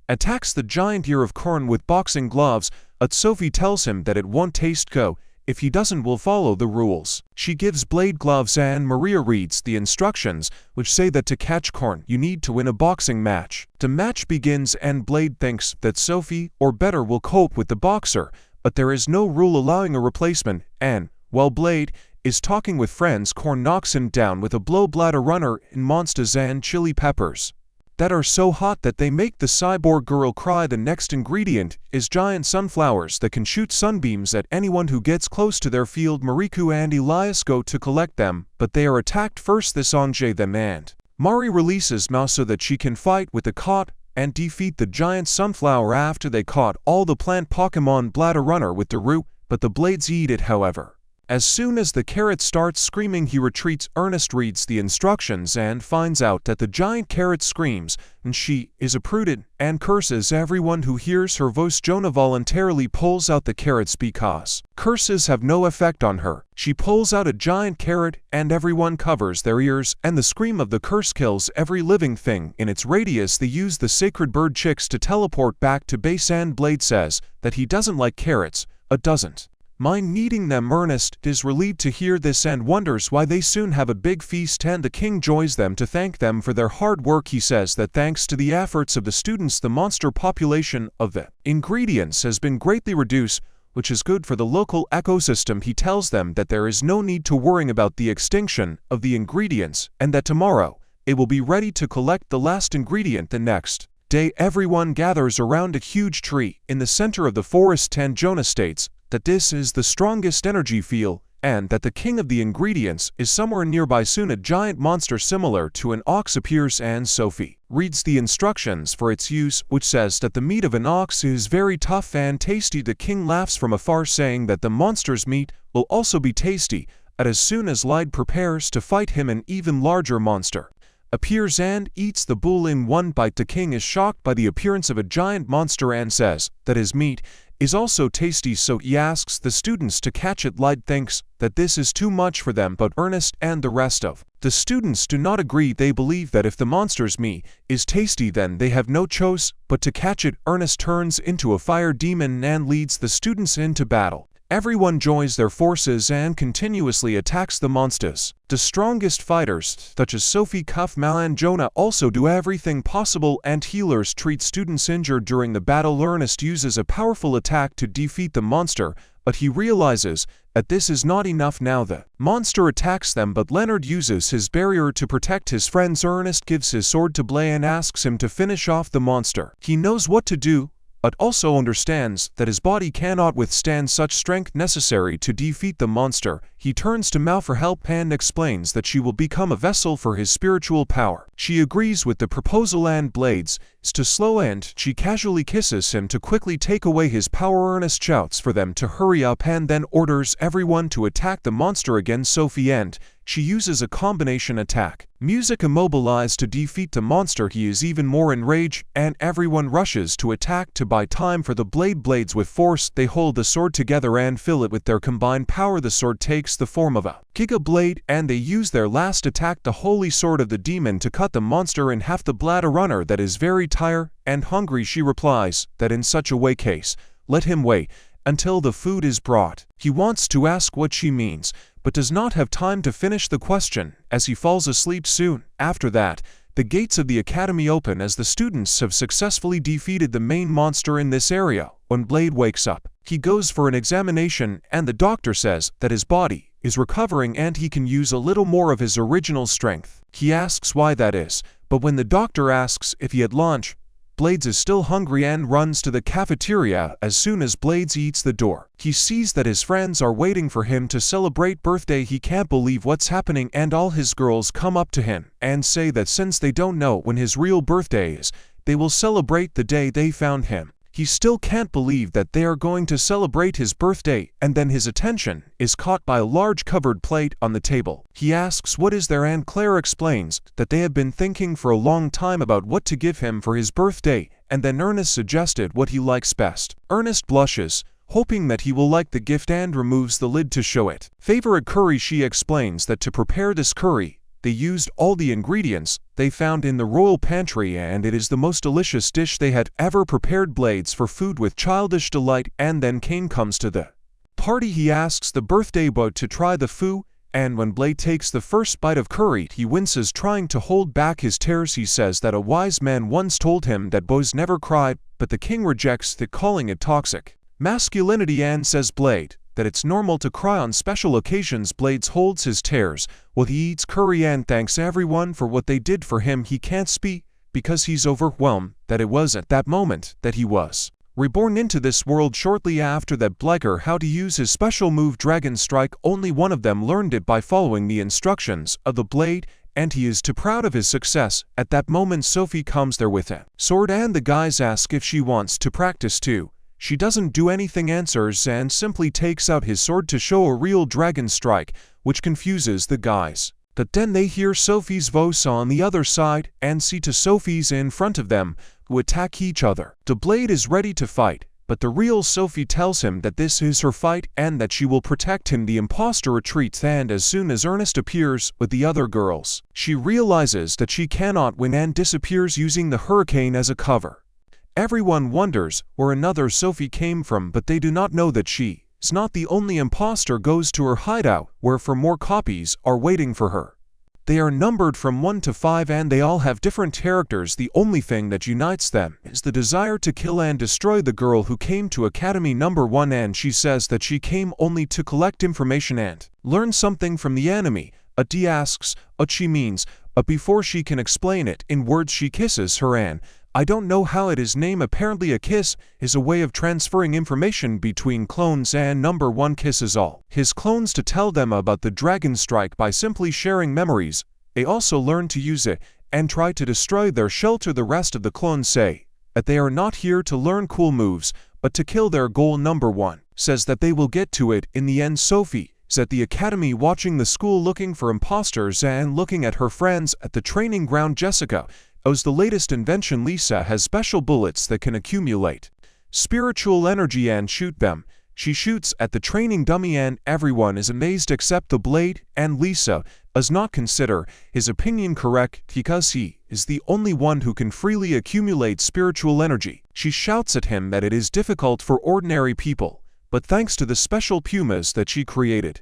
attacks the giant ear of corn with boxing gloves. but Sophie tells him that it won't taste good if he doesn't will follow the rules. She gives Blade gloves and Maria reads the instructions, which say that to catch corn you need to win a boxing match. The match begins and Blade thinks that Sophie, or better, will cope with the boxer, but there is no rule allowing a replacement, and, while Blade is talking with friends, Corn knocks him down with a blow. Bladder runner in monsters and chili peppers that are so hot that they make the cyborg girl cry. The next ingredient is giant sunflowers that can shoot sunbeams at anyone who gets close to their field. Mariku and Elias go to collect them, but they are attacked first. This Sanjay them and Mari releases Mao so that she can fight with the caught and defeat the giant sunflower after they caught all the plant Pokemon. Bladder runner with the root, but the Blades eat it however. As soon as the carrot starts screaming, he retreats. Ernest reads the instructions and finds out that the giant carrot screams, and she is uprooted and curses everyone who hears her voice. Jonah voluntarily pulls out the carrots because curses have no effect on her. She pulls out a giant carrot and everyone covers their ears, and the scream of the curse kills every living thing in its radius. They use the sacred bird chicks to teleport back to base, and Blade says that he doesn't like carrots, but doesn't mind eating them. Ernest is relieved to hear this and wonders why. They soon have a big feast and the king joins them to thank them for their hard work. He says that thanks to the efforts of the students, the monster population of the ingredients has been greatly reduced, which is good for the local ecosystem. He tells them that there is no need to worry about the extinction of the ingredients and that tomorrow it will be ready to collect the last ingredient. The next day, everyone gathers around a huge tree in the center of the forest, and Jonah states that this is the strongest energy field and that the king of the ingredients is somewhere nearby. Soon a giant monster similar to an ox appears and Sophie reads the instructions for its use, which says that the meat of an ox is very tough and tasty. The king laughs from afar, saying that the monster's meat will also be tasty. As soon as Lyde prepares to fight him, an even larger monster appears and eats the bull in one bite. The king is shocked by the appearance of a giant monster and says that his meat is also tasty, so he asks the students to catch it. Lyde thinks that this is too much for them, but Ernest and the rest of the students do not agree. They believe that if the monster's meat is tasty, then they have no choice but to catch it. Ernest turns into a fire demon and leads the students into battle. Everyone joins their forces and continuously attacks the monsters. The strongest fighters, such as Sophie, Cuff, Mal, and Jonah, also do everything possible, and healers treat students injured during the battle. Ernest uses a powerful attack to defeat the monster, but he realizes that this is not enough. Now the monster attacks them, but Leonard uses his barrier to protect his friends. Ernest gives his sword to Blade and asks him to finish off the monster. He knows what to do, but also understands that his body cannot withstand such strength necessary to defeat the monster. He turns to Mal for help and explains that she will become a vessel for his spiritual power. She agrees with the proposal and Blades is to slow, and she casually kisses him to quickly take away his power. Ernest shouts for them to hurry up and then orders everyone to attack the monster again. Sophie and she uses a combination attack. Music immobilized to defeat the monster. He is even more enraged, and everyone rushes to attack to buy time for the Blades. With force, they hold the sword together and fill it with their combined power. The sword takes the form of a Giga Blade, and they use their last attack, the Holy Sword of the Demon, to cut the monster in half. The Bladder runner that is very tired and hungry, she replies that in such a way case, let him wait until the food is brought. He wants to ask what she means, but does not have time to finish the question, as he falls asleep soon. After that, the gates of the academy open as the students have successfully defeated the main monster in this area. When Blade wakes up, he goes for an examination, and the doctor says that his body is recovering and he can use a little more of his original strength. He asks why that is, but when the doctor asks if he had lunch, Blades is still hungry and runs to the cafeteria. As soon as Blades eats the door, he sees that his friends are waiting for him to celebrate birthday. He can't believe what's happening, and all his girls come up to him and say that since they don't know when his real birthday is, they will celebrate the day they found him. He still can't believe that they are going to celebrate his birthday, and then his attention is caught by a large covered plate on the table. He asks what is there, and Claire explains that they have been thinking for a long time about what to give him for his birthday, and then Ernest suggested what he likes best. Ernest blushes, hoping that he will like the gift, and removes the lid to show it. Favorite curry. She explains that to prepare this curry, They used all the ingredients they found in the royal pantry, and it is the most delicious dish they had ever prepared. Blades for food with childish delight, and then Cain comes to the party. He asks the birthday boy to try the food, and when Blade takes the first bite of curry, he winces, trying to hold back his tears. He says that a wise man once told him that boys never cry, but the king rejects it, calling it toxic masculinity, and says Blade that it's normal to cry on special occasions. Blades holds his tears while he eats curry and thanks everyone for what they did for him. He can't speak because he's overwhelmed that it was at that moment that he was reborn into this world. Shortly after that, Blecker how to use his special move Dragon Strike. Only one of them learned it by following the instructions of the Blade, and he is too proud of his success. At that moment, Sophie comes there with a sword, and the guys ask if she wants to practice too. She doesn't do anything, answers, and simply takes out his sword to show a real Dragon Strike, which confuses the guys. But then they hear Sophie's voice on the other side and see to Sophie's in front of them, who attack each other. The Blade is ready to fight, but the real Sophie tells him that this is her fight and that she will protect him. The imposter retreats, and as soon as Ernest appears with the other girls, she realizes that she cannot win and disappears using the hurricane as a cover. Everyone wonders where another Sophie came from, but they do not know that she is not the only imposter. Goes to her hideout, where for more copies are waiting for her. They are numbered from 1 to 5, and they all have different characters. The only thing that unites them is the desire to kill and destroy the girl who came to Academy number 1, and she says that she came only to collect information and learn something from the enemy. D asks what she means, but before she can explain it in words, she kisses her, and I don't know how it is named. Apparently a kiss is a way of transferring information between clones, and number 1 kisses all his clones to tell them about the Dragon Strike by simply sharing memories. They also learn to use it and try to destroy their shelter. The rest of the clones say that they are not here to learn cool moves, but to kill. Their goal. Number 1 says that they will get to it in the end. Sophie is at the academy watching the school looking for imposters and looking at her friends at the training ground. Jessica owes the latest invention. Lisa has special bullets that can accumulate spiritual energy and shoot them. She shoots at the training dummy, and everyone is amazed except the Blade, and Lisa does not consider his opinion correct because he is the only one who can freely accumulate spiritual energy. She shouts at him that it is difficult for ordinary people, but thanks to the special pumas that she created,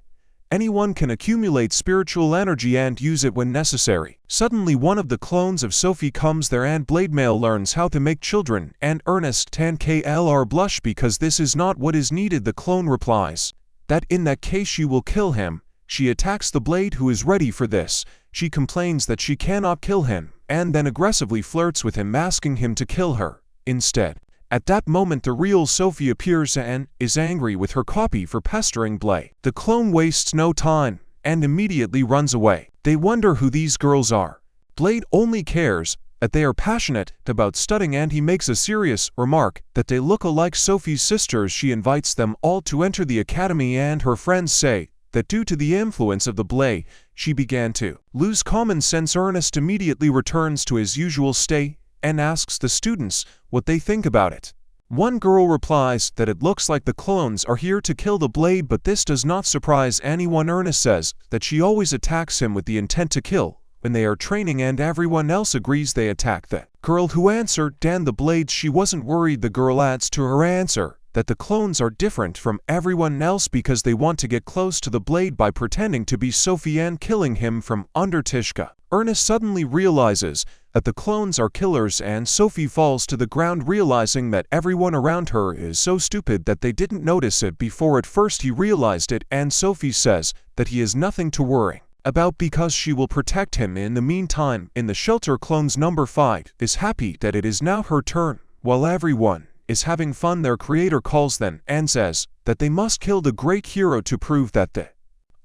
anyone can accumulate spiritual energy and use it when necessary. Suddenly one of the clones of Sophie comes there, and Blade Male learns how to make children, and Ernest Tan KLR blush because this is not what is needed. The clone replies that in that case she will kill him. She attacks the Blade, who is ready for this. She complains that she cannot kill him, and then aggressively flirts with him, asking him to kill her instead. At that moment, the real Sophie appears and is angry with her copy for pestering Blade. The clone wastes no time and immediately runs away. They wonder who these girls are. Blade only cares that they are passionate about studying, and he makes a serious remark that they look alike Sophie's sisters. She invites them all to enter the academy, and her friends say that due to the influence of the Blade, she began to lose common sense. Ernest immediately returns to his usual state and asks the students what they think about it. One girl replies that it looks like the clones are here to kill the Blade, but this does not surprise anyone. Ernest says that she always attacks him with the intent to kill when they are training, and everyone else agrees they attack the girl who answered Dan the Blade. She wasn't worried. The girl adds to her answer that the clones are different from everyone else because they want to get close to the Blade by pretending to be Sophie and killing him from under Tishka. Ernest suddenly realizes that the clones are killers, and Sophie falls to the ground, realizing that everyone around her is so stupid that they didn't notice it before. At first he realized it, and Sophie says that he has nothing to worry about because she will protect him. In the meantime, in the shelter, clones number 5 is happy that it is now her turn. While everyone is having fun, their creator calls them and says that they must kill the great hero to prove that the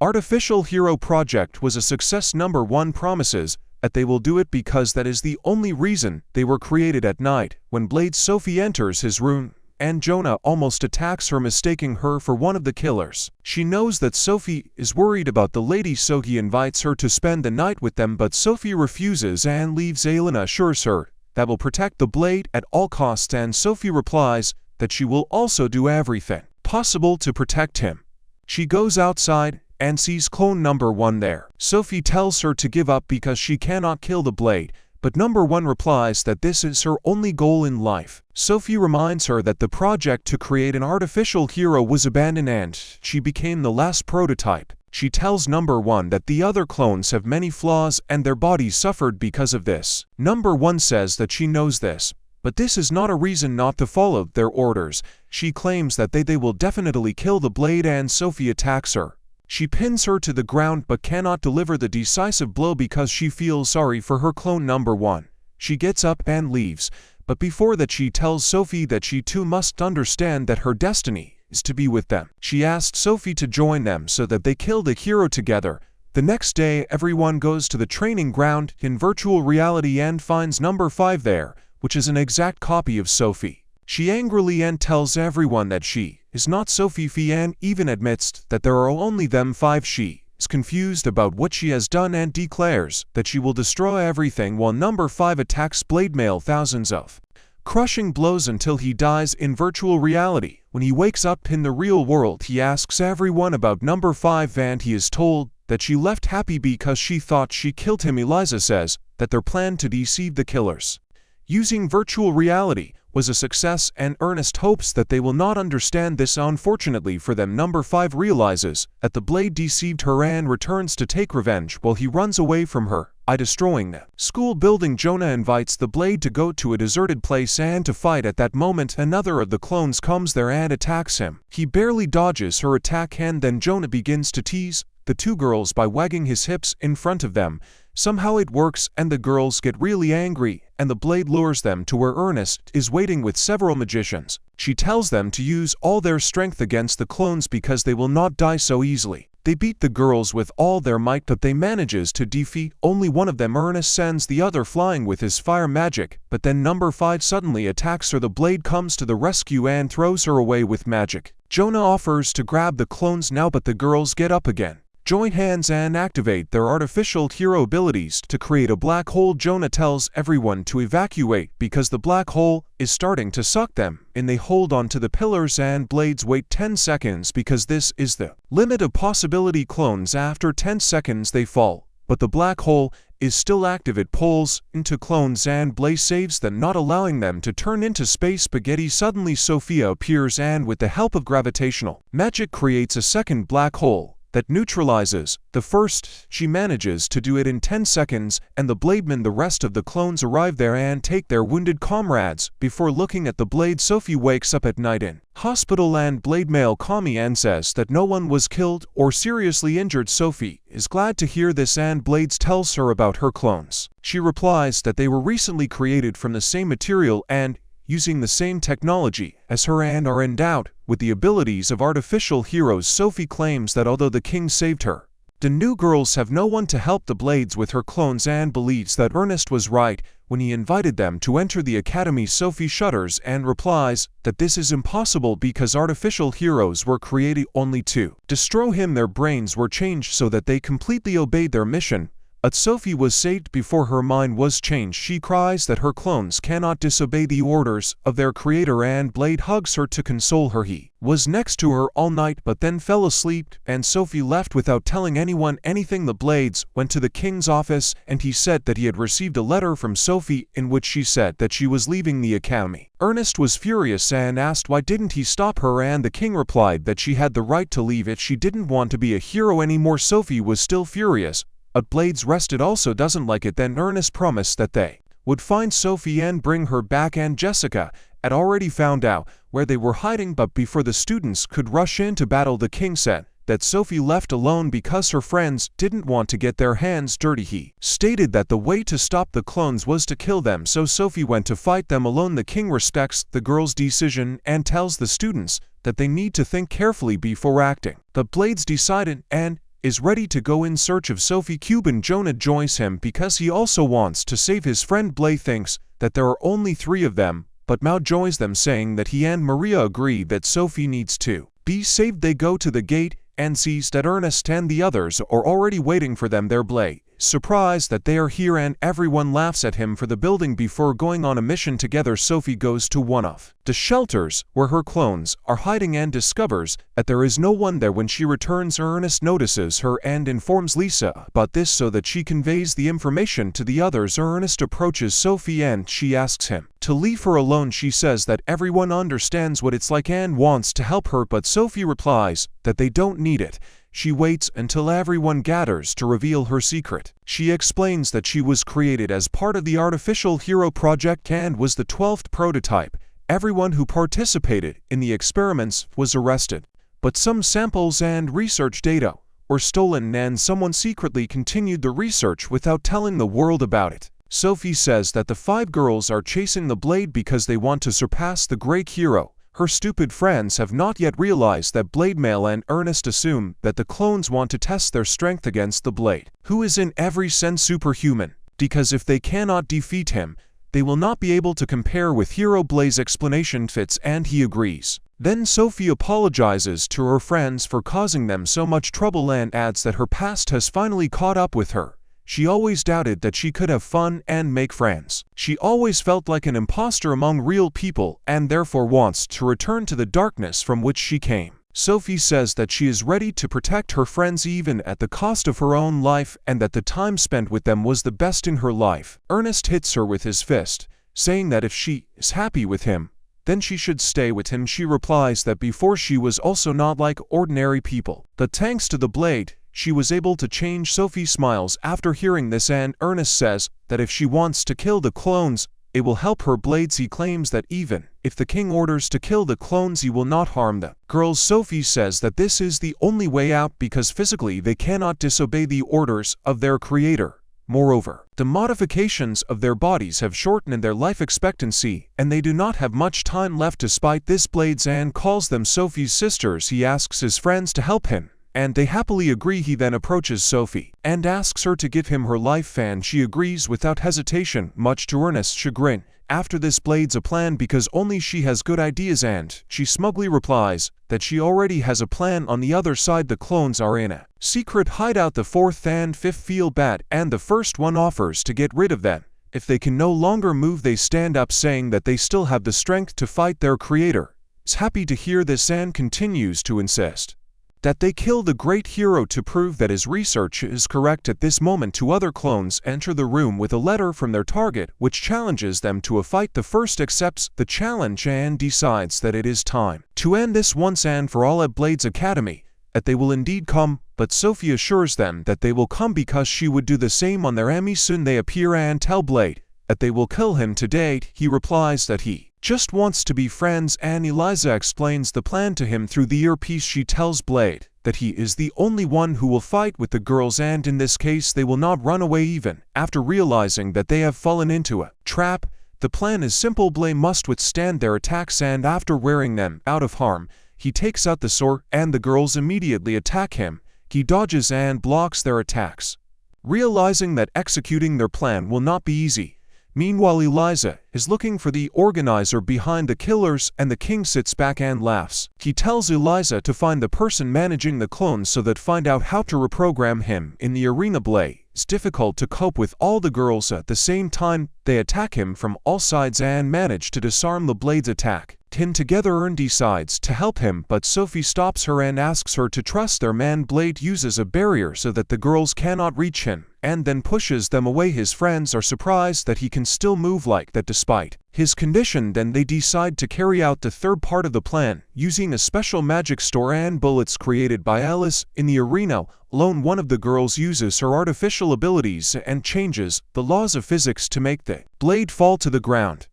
artificial hero project was a success. Number 1 promises that they will do it because that is the only reason they were created. At night, when Blade, Sophie enters his room, and Jonah almost attacks her, mistaking her for one of the killers. She knows that Sophie is worried about the lady, so he invites her to spend the night with them, but Sophie refuses and leaves. Elena assures her that will protect the Blade at all costs, and Sophie replies that she will also do everything possible to protect him. She goes outside and sees clone number 1 there. Sophie tells her to give up because she cannot kill the Blade, but number 1 replies that this is her only goal in life. Sophie reminds her that the project to create an artificial hero was abandoned and she became the last prototype. She tells number 1 that the other clones have many flaws and their bodies suffered because of this. Number 1 says that she knows this, but this is not a reason not to follow their orders. She claims that they will definitely kill the Blade and Sophie attacks her. She pins her to the ground but cannot deliver the decisive blow because she feels sorry for her clone number 1. She gets up and leaves, but before that she tells Sophie that she too must understand that her destiny is to be with them. She asked Sophie to join them so that they kill the hero together. The next day everyone goes to the training ground in virtual reality and finds number 5 there, which is an exact copy of Sophie. She angrily and tells everyone that she is not Sophie and even admits that there are only them 5. She is confused about what she has done and declares that she will destroy everything while number 5 attacks Blademail thousands of crushing blows until he dies in virtual reality. When he wakes up in the real world, he asks everyone about number 5 and he is told that she left happy because she thought she killed him. Eliza says that their plan to deceive the killers using virtual reality was a success and Ernest hopes that they will not understand this. Unfortunately for them, number 5 realizes that the Blade deceived her and returns to take revenge while he runs away from her, destroying the school building. Jonah invites the Blade to go to a deserted place and to fight. At that moment another of the clones comes there and attacks him. He barely dodges her attack and then Jonah begins to tease the 2 girls by wagging his hips in front of them. Somehow it works and the girls get really angry and the Blade lures them to where Ernest is waiting with several magicians. She tells them to use all their strength against the clones because they will not die so easily. They beat the girls with all their might but they manages to defeat only one of them. Ernest sends the other flying with his fire magic, but then number 5 suddenly attacks her. The Blade comes to the rescue and throws her away with magic. Jonah offers to grab the clones now but the girls get up again, join hands and activate their artificial hero abilities to create a black hole. Jonah tells everyone to evacuate because the black hole is starting to suck them in. They hold on to the pillars and Blades wait 10 seconds because this is the limit of possibility clones. After 10 seconds they fall, but the black hole is still active. It pulls into clones and Blaze saves them, not allowing them to turn into space spaghetti. Suddenly Sophia appears and with the help of gravitational magic creates a second black hole that neutralizes the first. She manages to do it in 10 seconds and the Blademen, the rest of the clones, arrive there and take their wounded comrades. Before looking at the Blade, Sophie wakes up at night in hospital and Blademail calmly and says that no one was killed or seriously injured. Sophie is glad to hear this and Blades tells her about her clones. She replies that they were recently created from the same material and using the same technology as her and are endowed with the abilities of artificial heroes. Sophie claims that although the king saved her, the new girls have no one to help the Blades with her clones and believes that Ernest was right when he invited them to enter the academy. Sophie shudders and replies that this is impossible because artificial heroes were created only to destroy him. Their brains were changed so that they completely obeyed their mission. But Sophie was saved before her mind was changed. She cries that her clones cannot disobey the orders of their creator and Blade hugs her to console her. He was next to her all night but then fell asleep and Sophie left without telling anyone anything. The Blades went to the king's office and he said that he had received a letter from Sophie in which she said that she was leaving the academy. Ernest was furious and asked why didn't he stop her and the king replied that she had the right to leave if she didn't want to be a hero anymore. Sophie was still furious, but Blades rested also doesn't like it. Then Ernest promised that they would find Sophie and bring her back, and Jessica had already found out where they were hiding, but before the students could rush in to battle, the king said that Sophie left alone because her friends didn't want to get their hands dirty. He stated that the way to stop the clones was to kill them, so Sophie went to fight them alone. The king respects the girl's decision and tells the students that they need to think carefully before acting. The Blades decided and is ready to go in search of Sophie. Cuban Jonah joins him because he also wants to save his friend. Blade thinks that there are only 3 of them, but Mao joins them saying that he and Maria agree that Sophie needs to be saved. They go to the gate and sees that Ernest and the others are already waiting for them there. Blade surprised that they are here and everyone laughs at him for the building. Before going on a mission together, Sophie goes to one of the shelters where her clones are hiding and discovers that there is no one there. When she returns, Ernest notices her and informs Lisa about this so that she conveys the information to the others. Ernest approaches Sophie and she asks him to leave her alone. She says that everyone understands what it's like and wants to help her, but Sophie replies that they don't need it. She waits until everyone gathers to reveal her secret. She explains that she was created as part of the Artificial Hero Project and was the 12th prototype. Everyone who participated in the experiments was arrested, but some samples and research data were stolen and someone secretly continued the research without telling the world about it. Sophie says that the 5 girls are chasing the Blade because they want to surpass the great hero. Her stupid friends have not yet realized that Blade Mail and Ernest assume that the clones want to test their strength against the Blade, who is in every sense superhuman, because if they cannot defeat him, they will not be able to compare with Hero. Blade's explanation fits and he agrees. Then Sophie apologizes to her friends for causing them so much trouble and adds that her past has finally caught up with her. She always doubted that she could have fun and make friends. She always felt like an imposter among real people and therefore wants to return to the darkness from which she came. Sophie says that she is ready to protect her friends even at the cost of her own life and that the time spent with them was the best in her life. Ernest hits her with his fist, saying that if she is happy with him, then she should stay with him. She replies that before she was also not like ordinary people, but thanks to the Blade, she was able to change. Sophie smiles after hearing this and Ernest says that if she wants to kill the clones, it will help her. Blades, he claims that even if the king orders to kill the clones, he will not harm the girls. Sophie says that this is the only way out because physically they cannot disobey the orders of their creator. Moreover, the modifications of their bodies have shortened their life expectancy and they do not have much time left. Despite this, Blades and calls them Sophie's sisters. He asks his friends to help him, and they happily agree. He then approaches Sophie and asks her to give him her life fan. She agrees without hesitation, much to Ernest's chagrin. After this, Blades a plan because only she has good ideas and she smugly replies that she already has a plan on the other side. The clones are in a secret hideout. The 4th and 5th feel bad and the first one offers to get rid of them. If they can no longer move, they stand up saying that they still have the strength to fight their creator. Is happy to hear this and continues to insist that they kill the great hero to prove that his research is correct. At this moment, 2 other clones enter the room with a letter from their target which challenges them to a fight. The first accepts the challenge and decides that it is time to end this once and for all. At Blade's Academy, that they will indeed come, but Sophie assures them that they will come because she would do the same on their Emmy. Soon they appear and tell Blade that they will kill him today. He replies that he just wants to be friends and Eliza explains the plan to him through the earpiece. She tells Blade that he is the only one who will fight with the girls and in this case they will not run away even after realizing that they have fallen into a trap. The plan is simple. Blade must withstand their attacks and after wearing them out of harm, he takes out the sword and the girls immediately attack him. He dodges and blocks their attacks, realizing that executing their plan will not be easy. Meanwhile, Eliza is looking for the organizer behind the killers and the king sits back and laughs. He tells Eliza to find the person managing the clones so that find out how to reprogram him. In the arena, Blade is difficult to cope with all the girls at the same time. They attack him from all sides and manage to disarm the Blade's attack. Together, Ern decides to help him, but Sophie stops her and asks her to trust their man. Blade uses a barrier so that the girls cannot reach him, and then pushes them away. His friends are surprised that he can still move like that despite his condition. Then they decide to carry out the third part of the plan, using a special magic store and bullets created by Alice. In the arena alone, one of the girls uses her artificial abilities and changes the laws of physics to make the Blade fall to the ground.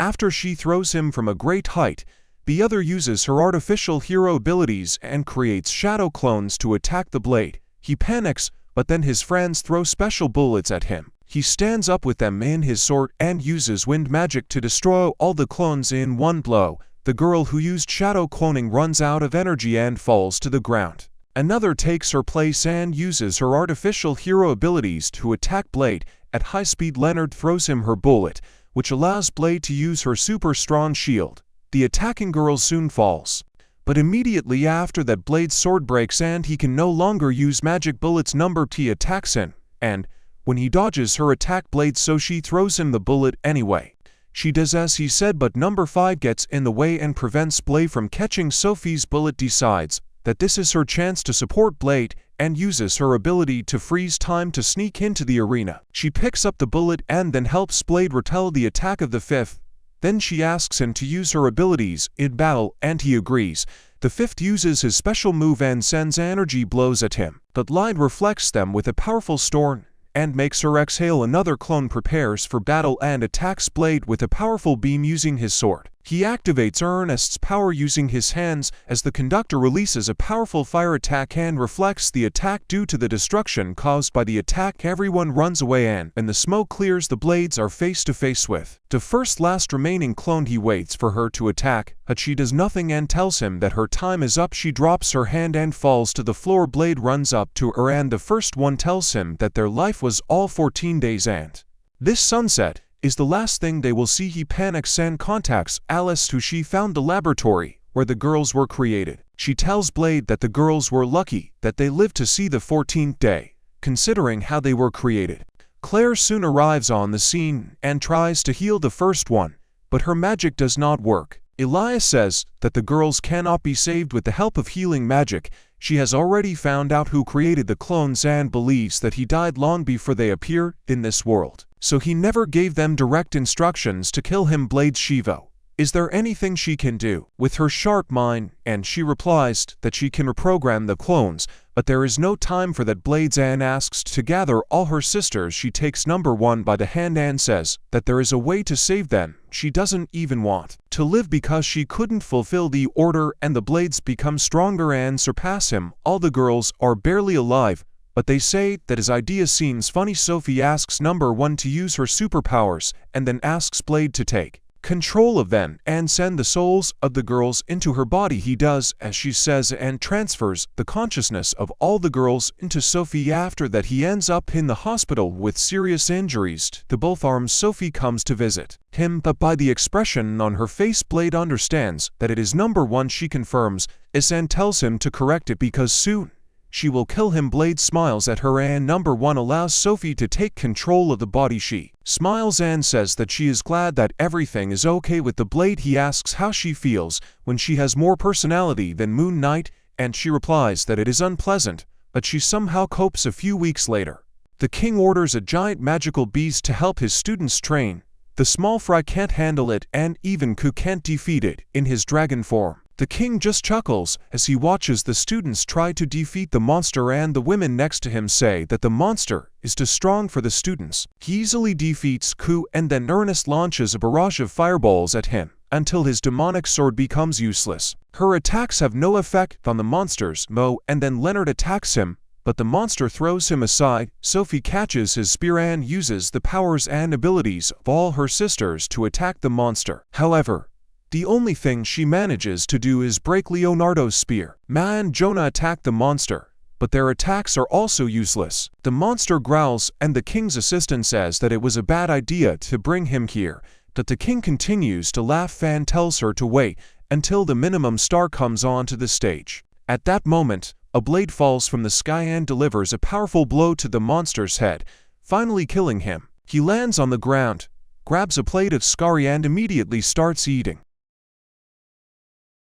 After she throws him from a great height, the other uses her artificial hero abilities and creates shadow clones to attack the Blade. He panics, but then his friends throw special bullets at him. He stands up with them in his sword and uses wind magic to destroy all the clones in one blow. The girl who used shadow cloning runs out of energy and falls to the ground. Another takes her place and uses her artificial hero abilities to attack Blade. At high speed, Leonard throws him her bullet, which allows Blade to use her super strong shield. The attacking girl soon falls, but immediately after that Blade's sword breaks and he can no longer use magic bullets. Number T attacks him, and when he dodges her attack blade, so she throws him the bullet anyway. She does as he said, but number 5 gets in the way and prevents Blade from catching Sophie's bullet, decides that this is her chance to support Blade, and uses her ability to freeze time to sneak into the arena. She picks up the bullet and then helps Blade repel the attack of the 5th. Then she asks him to use her abilities in battle, and he agrees. The 5th uses his special move and sends energy blows at him, but Blade reflects them with a powerful storm and makes her exhale. Another clone prepares for battle and attacks Blade with a powerful beam using his sword. He activates Ernest's power using his hands as the conductor releases a powerful fire attack and reflects the attack. Due to the destruction caused by the attack, everyone runs away, and when the smoke clears, the Blades are face to face with the last remaining clone. He waits for her to attack, but she does nothing and tells him that her time is up. She drops her hand and falls to the floor. Blade runs up to her and the first one tells him that their life was all 14 days and this sunset is the last thing they will see. He panics and contacts Alice, who she found the laboratory where the girls were created. She tells Blade that the girls were lucky that they lived to see the 14th day, considering how they were created. Claire soon arrives on the scene and tries to heal the first one, but her magic does not work. Elias says that the girls cannot be saved with the help of healing magic. She has already found out who created the clones and believes that he died long before they appeared in this world, so he never gave them direct instructions to kill him. Blade Shivo, is there anything she can do with her sharp mind? And she replies that she can reprogram the clones, but there is no time for that. Blades Anne asks to gather all her sisters. She takes number 1 by the hand and says that there is a way to save them. She doesn't even want to live because she couldn't fulfill the order, and the Blades become stronger and surpass him. All the girls are barely alive, but they say that his idea seems funny. Sophie asks number 1 to use her superpowers and then asks Blade to take control of them and send the souls of the girls into her body. He does as she says and transfers the consciousness of all the girls into Sophie. After that, he ends up in the hospital with serious injuries to both arms. Sophie comes to visit him, but by the expression on her face, Blade understands that it is number 1. She confirms this and tells him to correct it because soon she will kill him. Blade smiles at her and number 1 allows Sophie to take control of the body. She smiles and says that she is glad that everything is okay with the Blade. He asks how she feels when she has more personality than Moon Knight, and she replies that it is unpleasant, but she somehow copes. A few weeks later, the king orders a giant magical beast to help his students train. The small fry can't handle it, and even Ku can't defeat it in his dragon form. The king just chuckles as he watches the students try to defeat the monster, and the women next to him say that the monster is too strong for the students. He easily defeats Ku, and then Ernest launches a barrage of fireballs at him until his demonic sword becomes useless. Her attacks have no effect on the monsters, and then Leonard attacks him, but the monster throws him aside. Sophie catches his spear and uses the powers and abilities of all her sisters to attack the monster. However, the only thing she manages to do is break Leonardo's spear. Ma and Jonah attack the monster, but their attacks are also useless. The monster growls, and the king's assistant says that it was a bad idea to bring him here, but the king continues to laugh and tells her to wait until the minimum star comes onto the stage. At that moment, a blade falls from the sky and delivers a powerful blow to the monster's head, finally killing him. He lands on the ground, grabs a plate of scary and immediately starts eating.